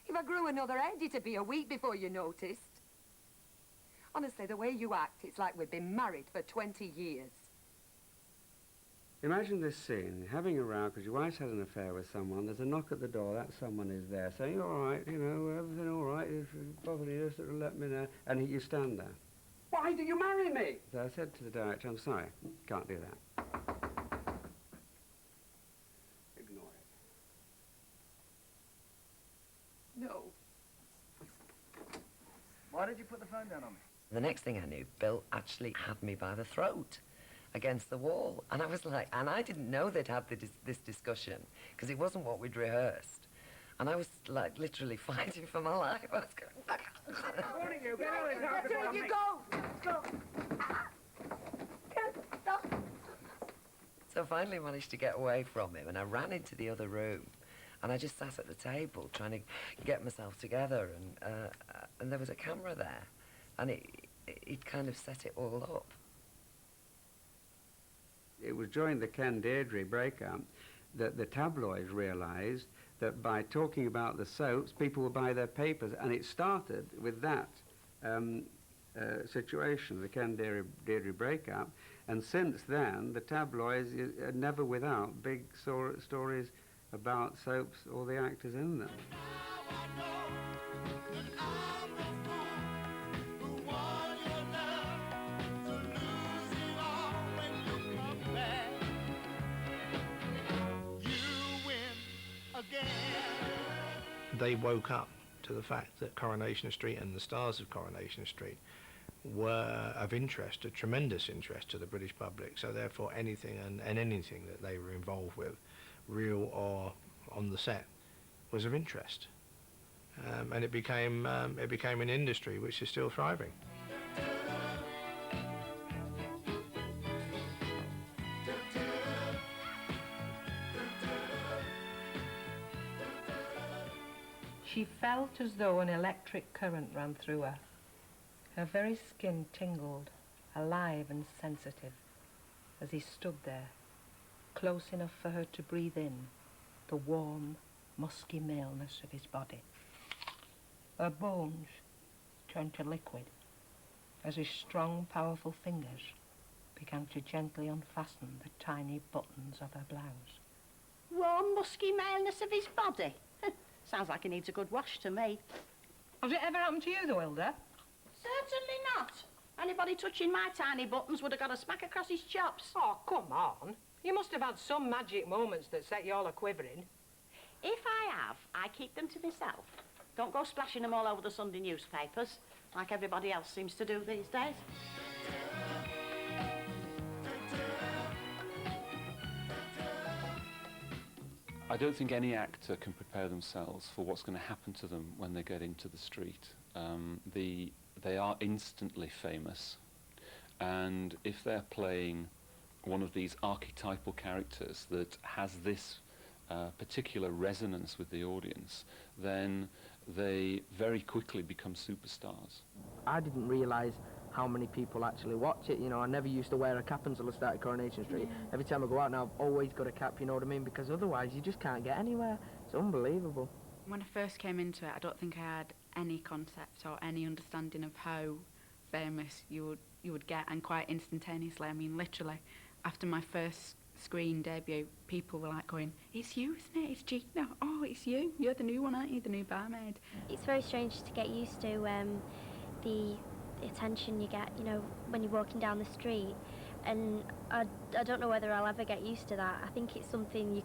If I grew another head, it'd be a week before you noticed. Honestly, the way you act, it's like we've been married for 20 years. Imagine this scene, having a row because your wife's had an affair with someone, there's a knock at the door, that someone is there, saying, all right, you know, everything all right, if you bother you, just let me know, and you stand there. Why do you marry me? So I said to the director, I'm sorry, can't do that. Ignore it. No. Why did you put the phone down on me? The next thing I knew, Bill actually had me by the throat against the wall. And I was like, and I didn't know they'd had this discussion, because it wasn't what we'd rehearsed. And I was, like, literally fighting for my life. I was going, you, get out of this house. You go! Go! So I finally managed to get away from him, and I ran into the other room. And I just sat at the table trying to get myself together, and there was a camera there, and it kind of set it all up. It was during the Ken Deirdre breakup that the tabloids realised that by talking about the soaps, people would buy their papers, and it started with that situation, the Ken Deirdre breakup, and since then, the tabloids are never without big stories about soaps or the actors in them. They woke up to the fact that Coronation Street and the stars of Coronation Street were of interest, a tremendous interest to the British public, so therefore anything and anything that they were involved with, real or on the set, was of interest. And it became an industry which is still thriving. She felt as though an electric current ran through her. Her very skin tingled, alive and sensitive, as he stood there, close enough for her to breathe in the warm, musky maleness of his body. Her bones turned to liquid as his strong, powerful fingers began to gently unfasten the tiny buttons of her blouse. Warm, musky maleness of his body. Sounds like he needs a good wash to me. Has it ever happened to you, though, Hilda? Certainly not. Anybody touching my tiny buttons would have got a smack across his chops. Oh, come on. You must have had some magic moments that set you all a-quivering. If I have, I keep them to myself. Don't go splashing them all over the Sunday newspapers, like everybody else seems to do these days. I don't think any actor can prepare themselves for what's going to happen to them when they get into the street. They are instantly famous, and if they're playing one of these archetypal characters that has this particular resonance with the audience, then they very quickly become superstars. I didn't realise how many people actually watch it. You know, I never used to wear a cap until I started Coronation Street. Every time I go out now, I've always got a cap, you know what I mean? Because otherwise, you just can't get anywhere. It's unbelievable. When I first came into it, I don't think I had any concept or any understanding of how famous you would get, and quite instantaneously. I mean, literally, after my first screen debut, people were like going, "It's you, isn't it? It's Gina. Oh, it's you. You're the new one, aren't you? The new barmaid." It's very strange to get used to the attention you get, you know, when you're walking down the street, and I don't know whether I'll ever get used to that. I think it's something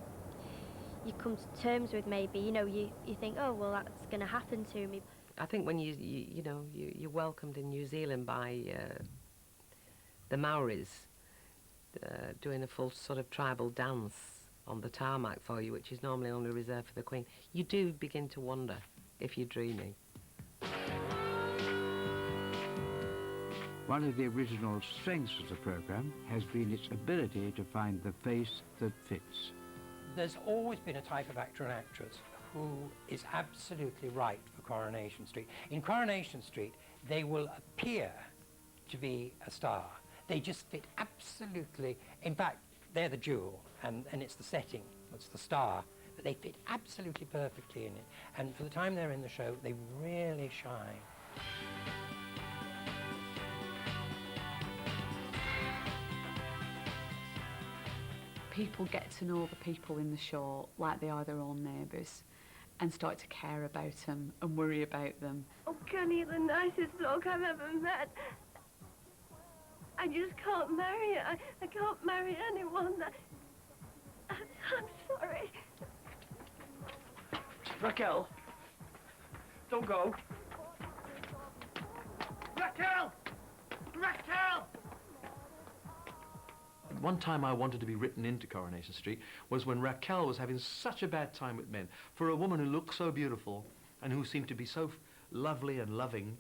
you come to terms with, maybe. You know, you think, oh, well, that's going to happen to me. I think when you're welcomed in New Zealand by the Maoris, doing a full sort of tribal dance on the tarmac for you, which is normally only reserved for the Queen, you do begin to wonder if you're dreaming. One of the original strengths of the programme has been its ability to find the face that fits. There's always been a type of actor and actress who is absolutely right for Coronation Street. In Coronation Street, they will appear to be a star. They just fit absolutely. In fact, they're the jewel, and it's the setting, it's the star, but they fit absolutely perfectly in it. And for the time they're in the show, they really shine. People get to know the people in the show like they are their own neighbours and start to care about them and worry about them. Oh, Kenny, the nicest bloke I've ever met. I just can't marry it. I can't marry anyone. I'm sorry. Raquel, don't go. Raquel! Raquel! One time I wanted to be written into Coronation Street was when Raquel was having such a bad time with men. For a woman who looked so beautiful and who seemed to be so lovely and loving,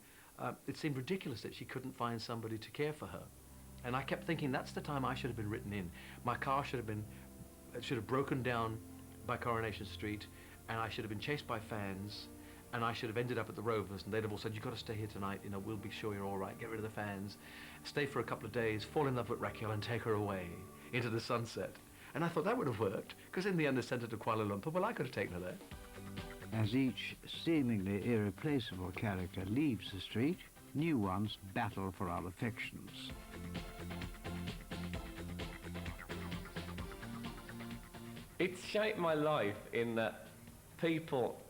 it seemed ridiculous that she couldn't find somebody to care for her. And I kept thinking, that's the time I should have been written in. My car should have broken down by Coronation Street, and I should have been chased by fans, and I should have ended up at the Rovers, and they'd have all said, you've got to stay here tonight, you know, we'll be sure you're all right, get rid of the fans, stay for a couple of days, fall in love with Raquel and take her away into the sunset. And I thought that would have worked, because in the end they sent her to Kuala Lumpur. Well, I could have taken her there. As each seemingly irreplaceable character leaves the street, new ones battle for our affections. It's shaped my life in that people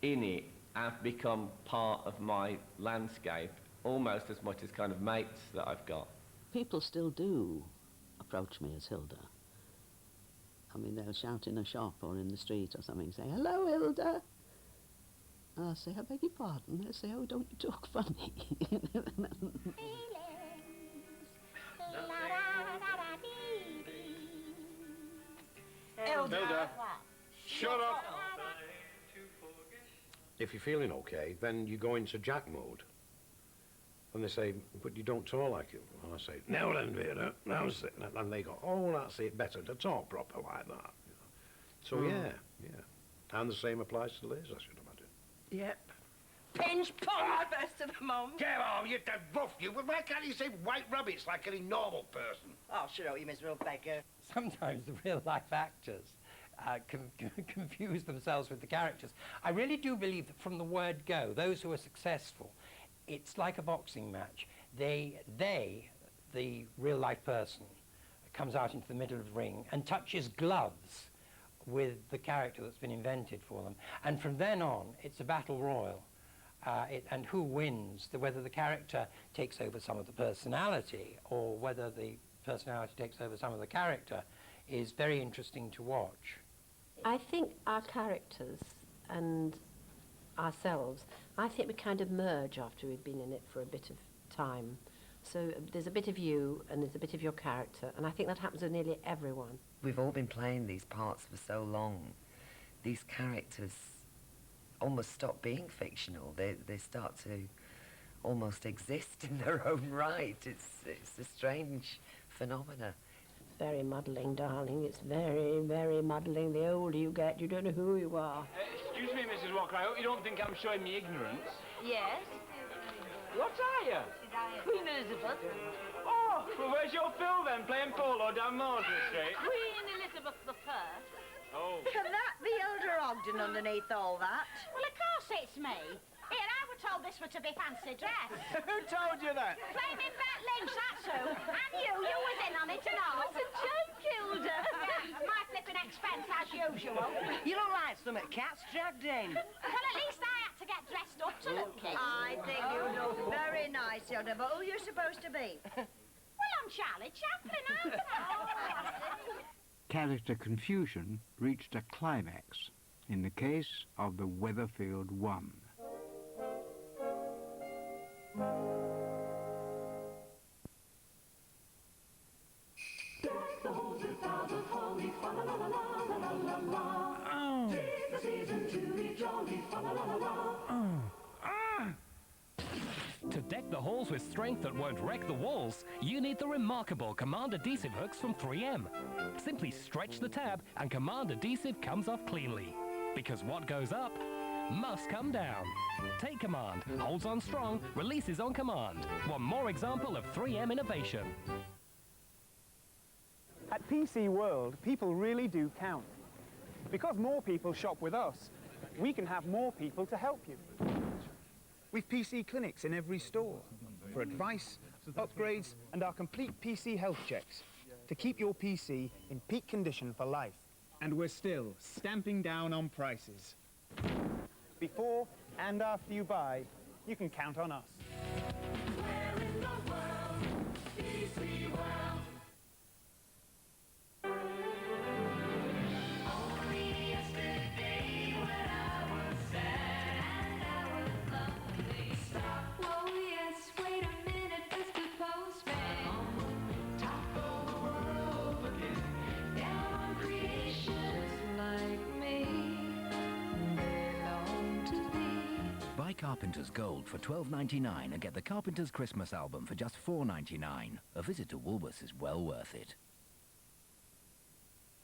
in it have become part of my landscape almost as much as kind of mates that I've got. People still do approach me as Hilda. I mean, they'll shout in a shop or in the street or something, say, hello, Hilda. And I'll say, I beg your pardon. They'll say, oh, don't you talk funny? Hilda, shut up. If you're feeling okay, then you go into Jack mode. And they say, but you don't talk like it. And I say, now then, Vera, now sit. And they go, oh, that's it, better to talk proper like that. You know. So, yeah. And the same applies to Liz, I should imagine. Yep. Pinch pong best of the mum. Get on, you dead rough, you. Well, why can't you say white rabbits like any normal person? Oh, shut up, you miserable beggar. Sometimes the real-life actors confuse themselves with the characters. I really do believe that from the word go, those who are successful, it's like a boxing match. They, the real-life person, comes out into the middle of the ring and touches gloves with the character that's been invented for them. And from then on, it's a battle royal. And who wins, whether the character takes over some of the personality or whether the personality takes over some of the character, is very interesting to watch. I think our characters and ourselves, I think we kind of merge after we've been in it for a bit of time. So there's a bit of you and there's a bit of your character, and I think that happens with nearly everyone. We've all been playing these parts for so long. These characters almost stop being fictional. They start to almost exist in their own right. It's a strange phenomena. Very muddling, darling. It's very, very muddling. The older you get, you don't know who you are. Excuse me, Mrs. Walker, I hope you don't think I'm showing me ignorance. Yes? What are you? Queen Elizabeth. Oh, well, where's your Phil then, playing polo down Mosley Street? Queen Elizabeth I. Oh. Can that be Elder Ogden underneath all that? Well, of course it's me. Here, I was told this were to be fancy dress. Who told you that? Flaming Bat Lynch, that's who. And you was in on it and all. It's a joke, Hilda. Yeah, my flipping expense as usual. You look like some cats dragged in. Well, at least I had to get dressed up to look it. I think you look very nice, Hilda, but who are you supposed to be? Well, I'm Charlie Chaplin, aren't I? Character confusion reached a climax in the case of the Weatherfield One. To deck the halls with strength that won't wreck the walls, you need the remarkable Command Adhesive hooks from 3M. Simply stretch the tab and Command Adhesive comes off cleanly. Because what goes up, must come down. Take command, holds on strong, releases on command. One more example of 3M innovation. At PC World, people really do count. Because more people shop with us, we can have more people to help you. We've PC clinics in every store for advice, upgrades, and our complete PC health checks to keep your PC in peak condition for life. And we're still stamping down on prices. Before and after you buy, you can count on us. Buy Carpenter's Gold for $12.99 and get the Carpenter's Christmas album for just $4.99. A visit to Woolworths is well worth it.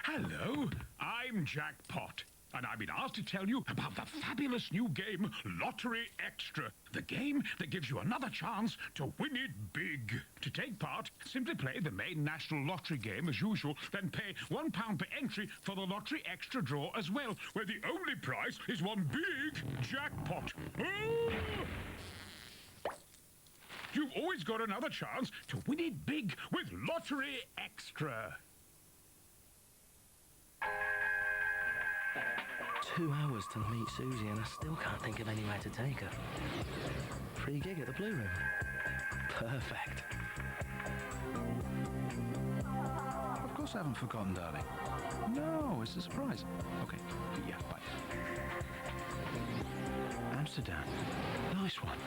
Hello, I'm Jack Pot, and I've been asked to tell you about the fabulous new game, Lottery Extra. The game that gives you another chance to win it big. To take part, simply play the main national lottery game as usual, then pay £1 per entry for the Lottery Extra draw as well, where the only prize is one big jackpot. Oh! You've always got another chance to win it big with Lottery Extra. 2 hours till I meet Susie and I still can't think of anywhere to take her. Free gig at the Blue Room. Perfect. Of course I haven't forgotten, darling. No, it's a surprise. Okay, yeah, bye. Amsterdam. Nice one.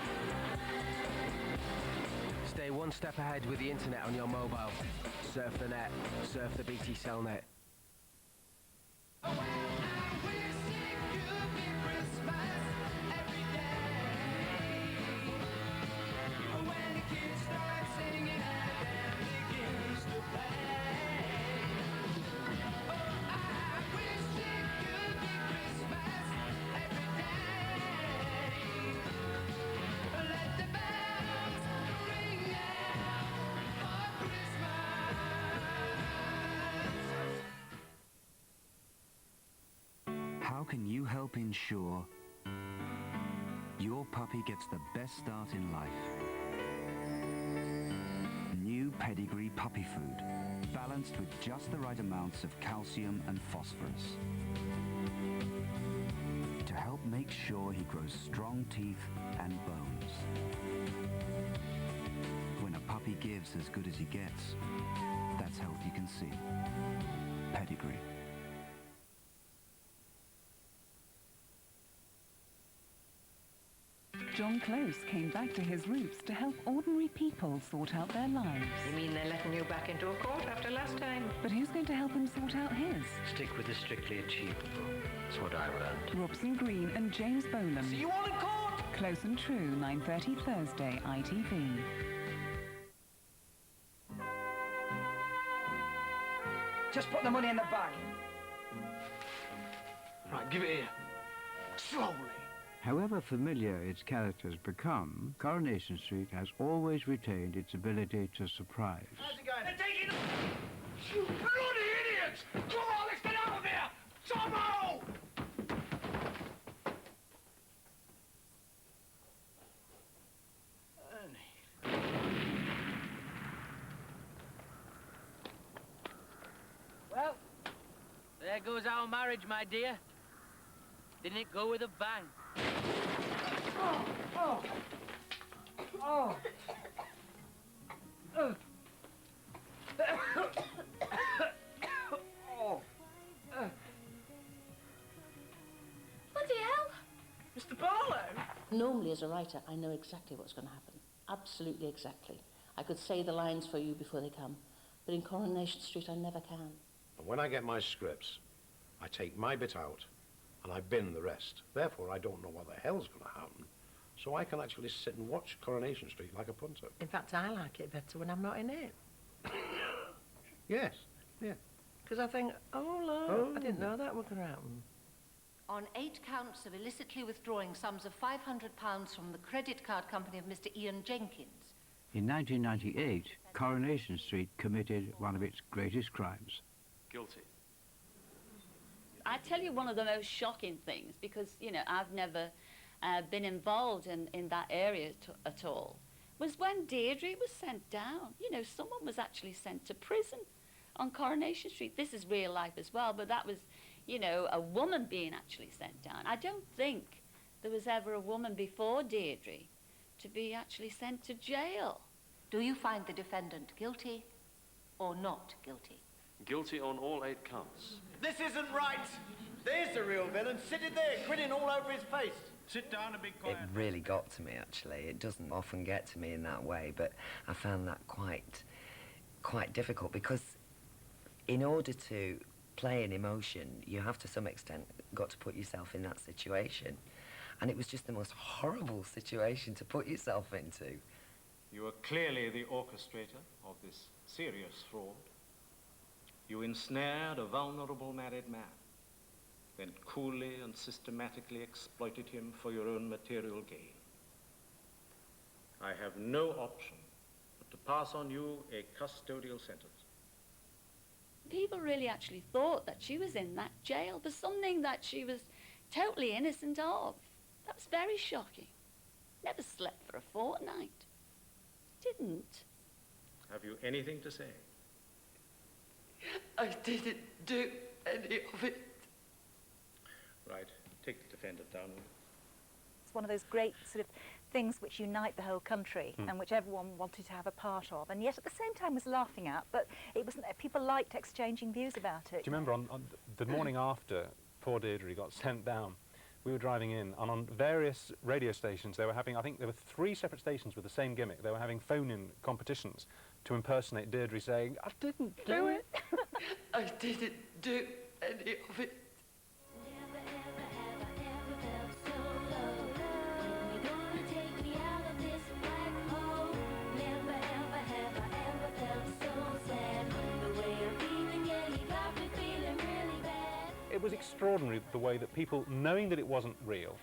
Stay one step ahead with the internet on your mobile. Surf the net. Surf the BT cell net. How can you help ensure your puppy gets the best start in life? New Pedigree puppy food, balanced with just the right amounts of calcium and phosphorus. To help make sure he grows strong teeth and bones. When a puppy gives as good as he gets, that's health you can see. Pedigree. John Close came back to his roots to help ordinary people sort out their lives. You mean they're letting you back into a court after last time? But who's going to help him sort out his? Stick with the strictly achievable. That's what I learned. Robson Green and James Bolam. See you all in court! Close and True, 9:30 Thursday, ITV. Just put the money in the bag. Right, give it here. Slowly. However familiar its characters become, Coronation Street has always retained its ability to surprise. How's it going? They're taking... You bloody idiots! Come on, let's get out of here! Tomo! Well, there goes our marriage, my dear. Didn't it go with a bang? Oh! Oh! Oh! Oh! Bloody hell! Mr. Barlow! Normally, as a writer, I know exactly what's going to happen. Absolutely exactly. I could say the lines for you before they come. But in Coronation Street, I never can. And when I get my scripts, I take my bit out and I bin the rest. Therefore, I don't know what the hell's going to happen. So I can actually sit and watch Coronation Street like a punter. In fact, I like it better when I'm not in it. Yes, yeah. Because I think, oh, Lord, I didn't know that was going to happen. on 8 counts of illicitly withdrawing sums of £500 from the credit card company of Mr. Ian Jenkins. In 1998, Coronation Street committed one of its greatest crimes. Guilty. I tell you one of the most shocking things, because, you know, I've never been involved in that area at all, was when Deirdre was sent down. You know, someone was actually sent to prison on Coronation Street. This is real life as well, but that was, you know, a woman being actually sent down. I don't think there was ever a woman before Deirdre to be actually sent to jail. Do you find the defendant guilty or not guilty? Guilty on all 8 counts. This isn't right. There's the real villain, sitting there, grinning all over his face. Sit down and be quiet. It really got to me, actually. It doesn't often get to me in that way, but I found that quite difficult, because in order to play an emotion, you have to some extent got to put yourself in that situation. And it was just the most horrible situation to put yourself into. You are clearly the orchestrator of this serious fraud. You ensnared a vulnerable married man, then coolly and systematically exploited him for your own material gain. I have no option but to pass on you a custodial sentence. People really actually thought that she was in that jail for something that she was totally innocent of. That was very shocking. Never slept for a fortnight. Didn't. Have you anything to say? I didn't do any of it. Right. Take the defendant down. It's one of those great sort of things which unite the whole country and which everyone wanted to have a part of, and yet at the same time was laughing at, but it wasn't, people liked exchanging views about it. Do you remember on the morning after poor Deirdre got sent down, we were driving in, and on various radio stations they were having, I think there were 3 separate stations with the same gimmick. They were having phone-in competitions to impersonate Deirdre saying, "I didn't do it." I didn't do any of it. It was extraordinary the way that people, knowing that it wasn't real,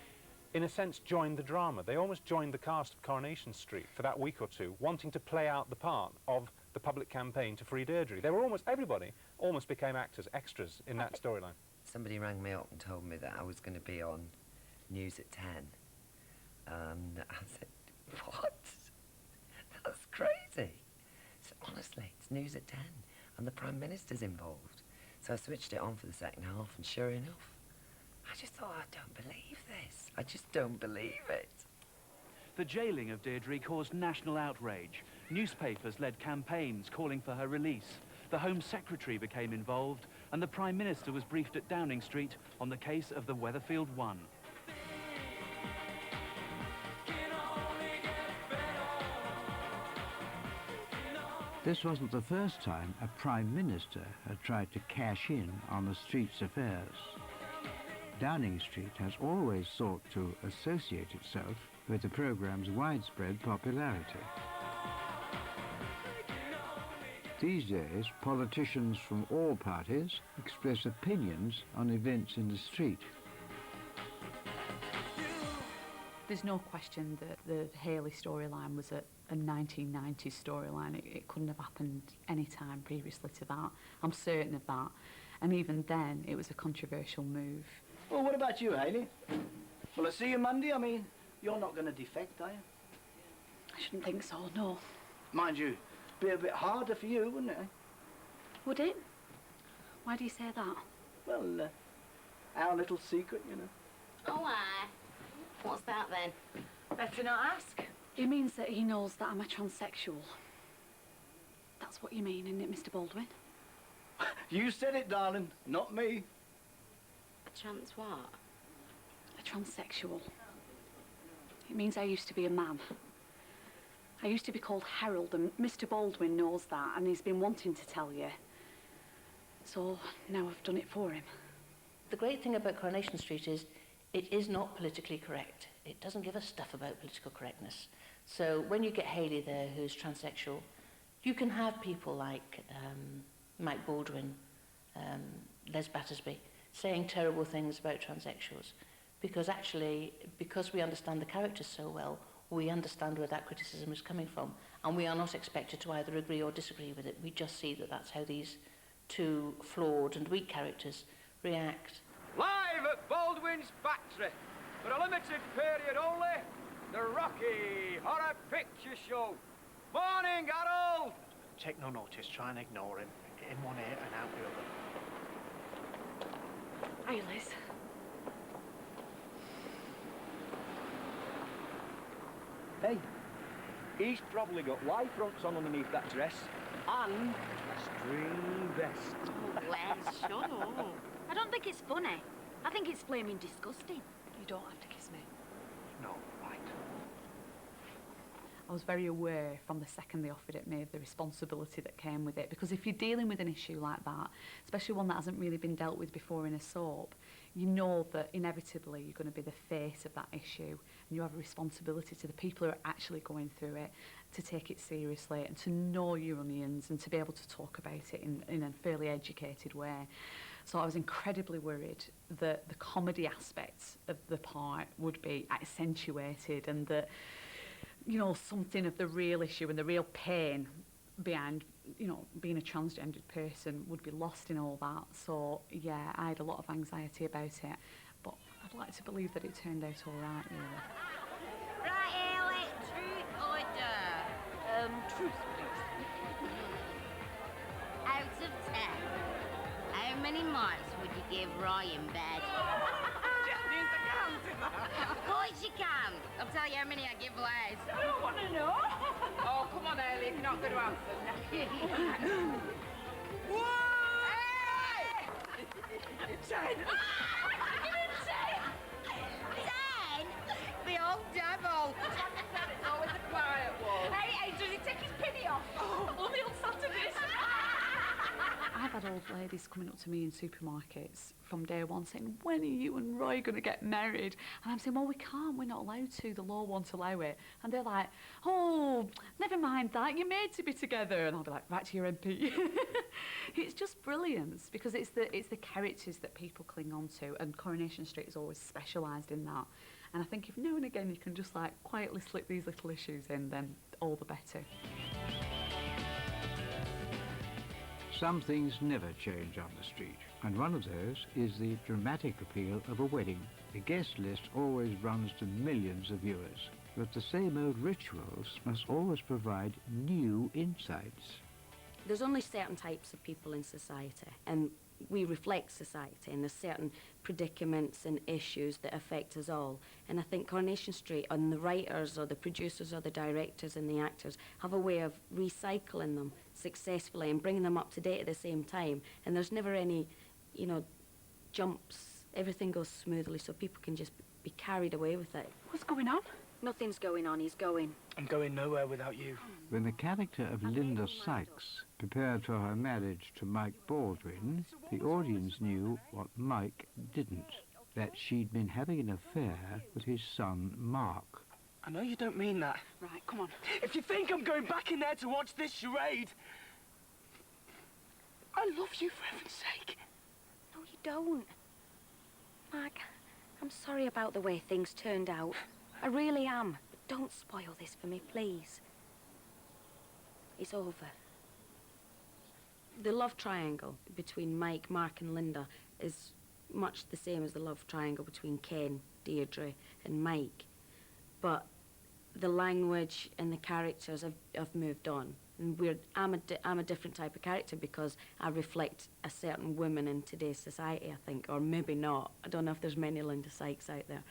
in a sense joined the drama. They almost joined the cast of Coronation Street for that week or two, wanting to play out the part of the public campaign to free Deirdre. They were almost, everybody almost became actors, extras in that storyline. Somebody rang me up and told me that I was going to be on News at 10. And I said, what? That's crazy. So honestly, it's News at 10 and the Prime Minister's involved. So I switched it on for the second half, and sure enough, I just thought, I don't believe this. I just don't believe it. The jailing of Deirdre caused national outrage. Newspapers led campaigns calling for her release. The Home Secretary became involved, and the Prime Minister was briefed at Downing Street on the case of the Weatherfield One. This wasn't the first time a Prime Minister had tried to cash in on the street's affairs. Downing Street has always sought to associate itself with the programme's widespread popularity. These days, politicians from all parties express opinions on events in the street. There's no question that the Haley storyline was a 1990s storyline. It couldn't have happened any time previously to that. I'm certain of that. And even then, it was a controversial move. Well, what about you, Haley? Will I see you Monday? I mean, you're not going to defect, are you? I shouldn't think so, no. Mind you, it'd be a bit harder for you, wouldn't it? Would it? Why do you say that? Well, our little secret, you know. Oh, aye. What's that, then? Better not ask. It means that he knows that I'm a transsexual. That's what you mean, isn't it, Mr. Baldwin? You said it, darling, not me. A trans what? A transsexual. It means I used to be a man. I used to be called Harold, and Mr. Baldwin knows that, and he's been wanting to tell you. So now I've done it for him. The great thing about Coronation Street is it is not politically correct. It doesn't give a stuff about political correctness. So when you get Haley there, who's transsexual, you can have people like Mike Baldwin, Les Battersby, saying terrible things about transsexuals, because actually, because we understand the characters so well, we understand where that criticism is coming from, and we are not expected to either agree or disagree with it. We just see that that's how these two flawed and weak characters react. Live at Baldwin's factory, for a limited period only, the Rocky Horror Picture Show. Morning, Harold! Take no notice, try and ignore him. In one ear and out the other. Hey, Liz. Hey, he's probably got Y fronts on underneath that dress and a string vest. Oh, Les, shut up. I don't think it's funny. I think it's flaming disgusting. You don't have to kiss me. No, right. I was very aware from the second they offered it me of the responsibility that came with it, because if you're dealing with an issue like that, especially one that hasn't really been dealt with before in a soap, you know that inevitably you're going to be the face of that issue, and you have a responsibility to the people who are actually going through it to take it seriously and to know your onions and to be able to talk about it in a fairly educated way. So I was incredibly worried that the comedy aspects of the part would be accentuated, and that, you know, something of the real issue and the real pain behind, you know, being a transgendered person would be lost in all that. So, yeah, I had a lot of anxiety about it, but I'd like to believe that it turned out all right, really. Right, Ellie, truth or dare? Truth, please. Out of 10, how many marks would you give Roy in bed? Of course you can. I'll tell you how many I give Les. I don't want to know. Oh, come on, Ellie, if you're not going to answer. Hey! 10! The old devil. It's always a quiet one. Hey, does he take his penny off? Only on Saturdays. I've had old ladies coming up to me in supermarkets from day one saying, when are you and Roy going to get married? And I'm saying, well, we can't, we're not allowed to, the law won't allow it. And they're like, oh, never mind that, you're made to be together. And I'll be like, right to your MP. It's just brilliant, because it's the characters that people cling on to, and Coronation Street is always specialised in that. And I think if now and again you can just like quietly slip these little issues in, then all the better. Some things never change on the street, and one of those is the dramatic appeal of a wedding. The guest list always runs to millions of viewers, but the same old rituals must always provide new insights. There's only certain types of people in society, and we reflect society, and there's certain predicaments and issues that affect us all. And I think Coronation Street, and the writers or the producers or the directors and the actors have a way of recycling them successfully and bringing them up to date at the same time. And there's never any, you know, jumps. Everything goes smoothly, so people can just be carried away with it. What's going on? Nothing's going on, he's going. I'm going nowhere without you. When the character of Linda Sykes prepared for her marriage to Mike Baldwin, the audience knew what Mike didn't, that she'd been having an affair with his son, Mark. I know you don't mean that. Right, come on. If you think I'm going back in there to watch this charade, I love you for heaven's sake. No, you don't. Mark, I'm sorry about the way things turned out. I really am. But don't spoil this for me, please. It's over. The love triangle between Mike, Mark and Linda is much the same as the love triangle between Ken, Deirdre and Mike. But the language and the characters have moved on. And I'm a different type of character because I reflect a certain woman in today's society, I think, or maybe not. I don't know if there's many Linda Sykes out there.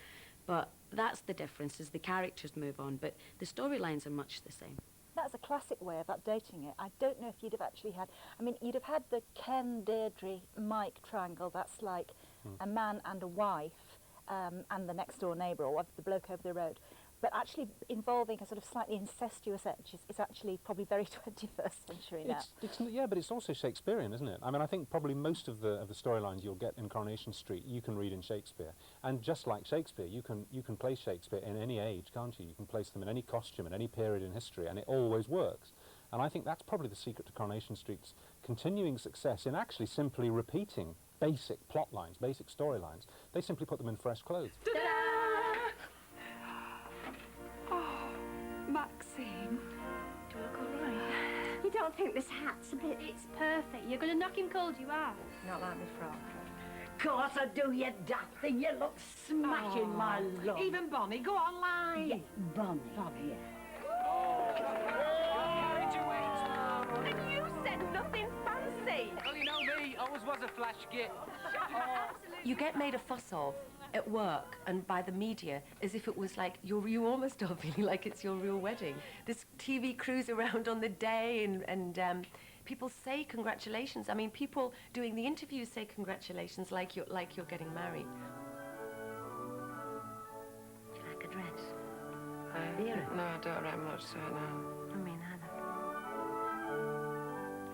But that's the difference, is the characters move on, but the storylines are much the same. That's a classic way of updating it. I don't know if you'd have actually had, I mean, you'd have had the Ken, Deirdre, Mike triangle. That's like a man and a wife and the next door neighbour, or the bloke over the road. But actually involving a sort of slightly incestuous edge is actually probably very 21st century now. Yeah, but it's also Shakespearean, isn't it? I mean, I think probably most of the storylines you'll get in Coronation Street you can read in Shakespeare. And just like Shakespeare, you can play Shakespeare in any age, can't you? You can place them in any costume, in any period in history, and it always works. And I think that's probably the secret to Coronation Street's continuing success in actually simply repeating basic plot lines, basic storylines. They simply put them in fresh clothes. Oh, Maxine. Do I look all right? You don't think this hat's a bit... It's perfect. You're going to knock him cold, you are. Not like my frock. Course I do, you daft thing. You look smashing, my love. Even Bonnie, go on, lie. Yeah, Bonnie. Bonnie, yeah. And you said nothing fancy. Well, you know me, always was a flash git. You get made a fuss of at work and by the media as if it was like you almost are feeling like it's your real wedding. This TV cruise around on the day and people say congratulations. I mean, people doing the interviews say congratulations like you're getting married. Do you like a dress? No, I don't very much so, no. I mean, either.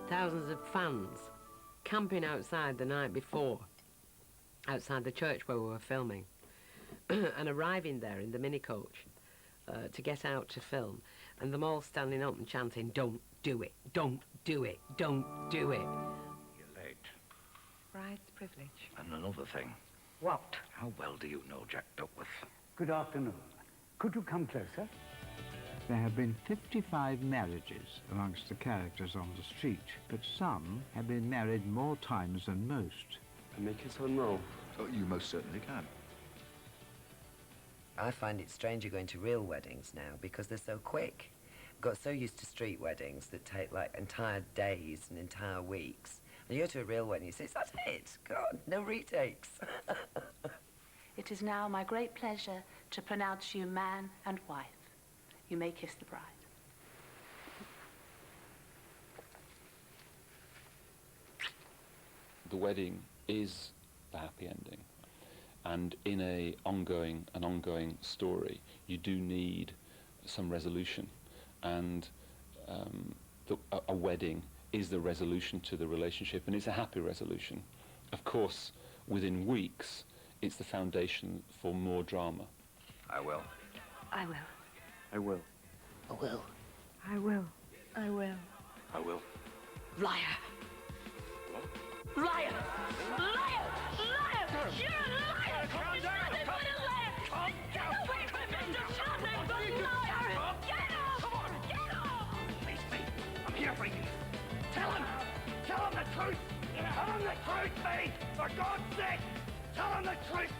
Thousands of fans camping outside the night before, outside the church where we were filming, and arriving there in the mini-coach to get out to film, and them all standing up and chanting, "Don't do it, don't do it, don't do it." You're late. Bride's privilege. And another thing. What? How well do you know Jack Duckworth? Good afternoon. Could you come closer? There have been 55 marriages amongst the characters on the street, but some have been married more times than most. And make his son know. Oh, you most certainly can. I find it stranger going to real weddings now because they're so quick. Got so used to street weddings that take like entire days and entire weeks. And you go to a real wedding, you say, "That's it, God, no retakes." It is now my great pleasure to pronounce you man and wife. You may kiss the bride. The wedding is the happy ending. And in an ongoing story, you do need some resolution. And a wedding is the resolution to the relationship, and it's a happy resolution. Of course, within weeks, it's the foundation for more drama. I will. I will. I will. I will. I will. I will. I will. Liar! Liar! Liar! Liar! You're a liar! You're nothing but a liar! Get away from Mr. Chapman, the liar! Get off! Come on! Get off! Please, me. I'm here for you. Tell him! Tell him the truth! Tell him the truth, me! For God's sake! Tell him the truth!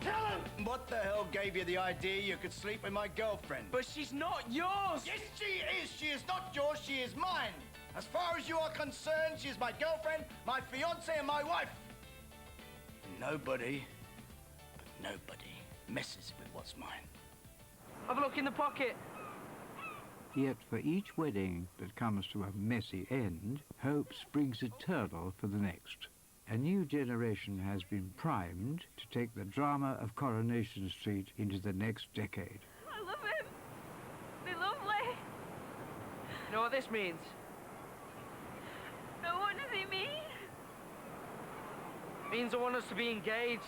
Tell him! What the hell gave you the idea you could sleep with my girlfriend? But she's not yours! Yes, she is! She is not yours, she is mine! As far as you are concerned, she is my girlfriend, my fiancée, and my wife. Nobody messes with what's mine. Have a look in the pocket. Yet for each wedding that comes to a messy end, hope springs eternal for the next. A new generation has been primed to take the drama of Coronation Street into the next decade. I love him. They're lovely. You know what this means? No, what does he mean? It means I want us to be engaged.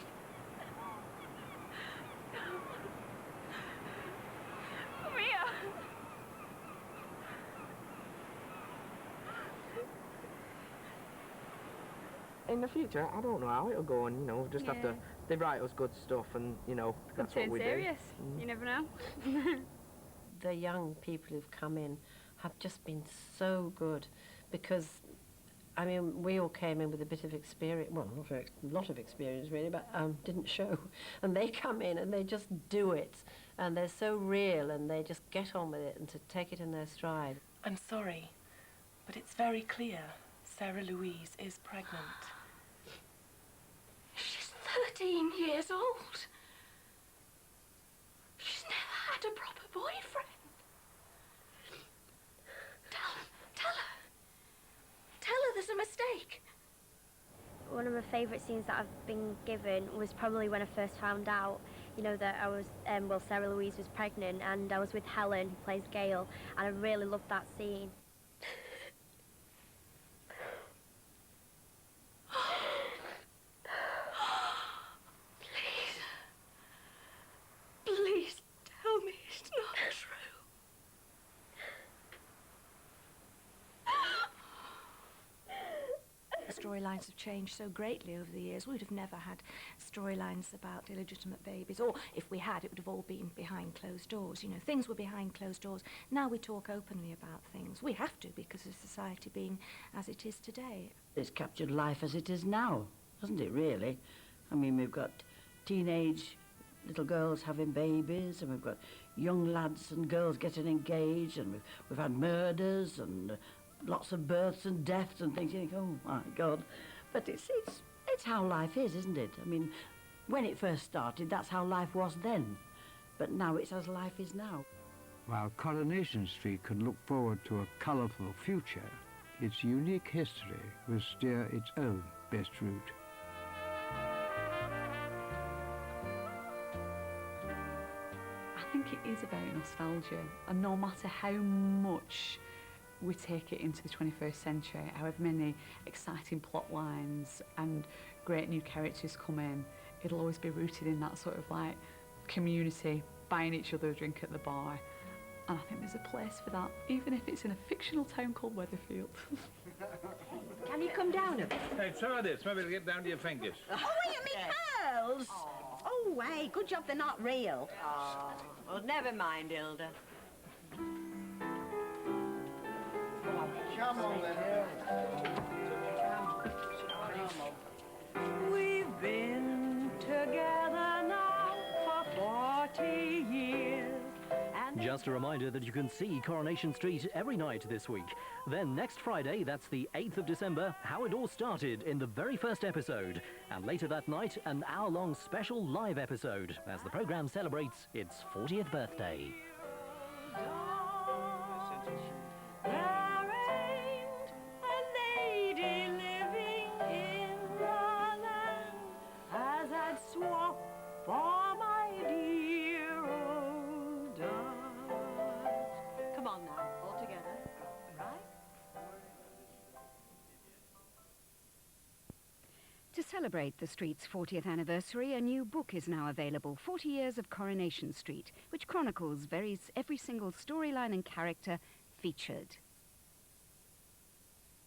Come here. In the future, I don't know how it'll go, and, you know, just have to... They write us good stuff, and, you know, that's what we serious. do. You never know. The young people who've come in have just been so good because, I mean, we all came in with a bit of experience, well, not a lot of experience really, but didn't show. And they come in and they just do it, and they're so real, and they just get on with it and to take it in their stride. I'm sorry, but it's very clear Sarah Louise is pregnant. She's 13 years old. She's never had a proper boyfriend. Tell her there's a mistake. One of my favourite scenes that I've been given was probably when I first found out, you know, that I was, well, Sarah Louise was pregnant, and I was with Helen, who plays Gail, and I really loved that scene. Please tell me it's not true. The storyline storylines have changed so greatly over the years. We would have never had storylines about illegitimate babies, or if we had, it would have all been behind closed doors. You know, things were behind closed doors. Now we talk openly about things. We have to, because of society being as it is today. It's captured life as it is now, hasn't it, really? I mean, we've got teenage little girls having babies, and we've got young lads and girls getting engaged, and we've had murders and lots of births and deaths and things. You think, oh my God. But it's how life is, isn't it? I mean, when it first started, that's how life was then. But now it's as life is now. While Coronation Street can look forward to a colourful future, its unique history will steer its own best route. I think it is about nostalgia, and no matter how much we take it into the 21st century, however many exciting plot lines and great new characters come in, it'll always be rooted in that sort of like community, buying each other a drink at the bar. And I think there's a place for that, even if it's in a fictional town called Weatherfield. Can you come down a bit? Hey, try this. Maybe it'll get down to your fingers. Oh, wait, me curls! Oh, wait, good job they're not real. Oh, well, never mind, Hilda. Come on, then. We've been together now for 40 years. Just a reminder that you can see Coronation Street every night this week. Then next Friday, that's the 8th of December, how it all started in the very first episode. And later that night, an hour-long special live episode as the programme celebrates its 40th birthday. There ain't a lady living in the land as I'd swap for my dear old dad. Come on now, all together. Right? To celebrate the street's 40th anniversary, a new book is now available, 40 Years of Coronation Street, which chronicles every single storyline and character featured.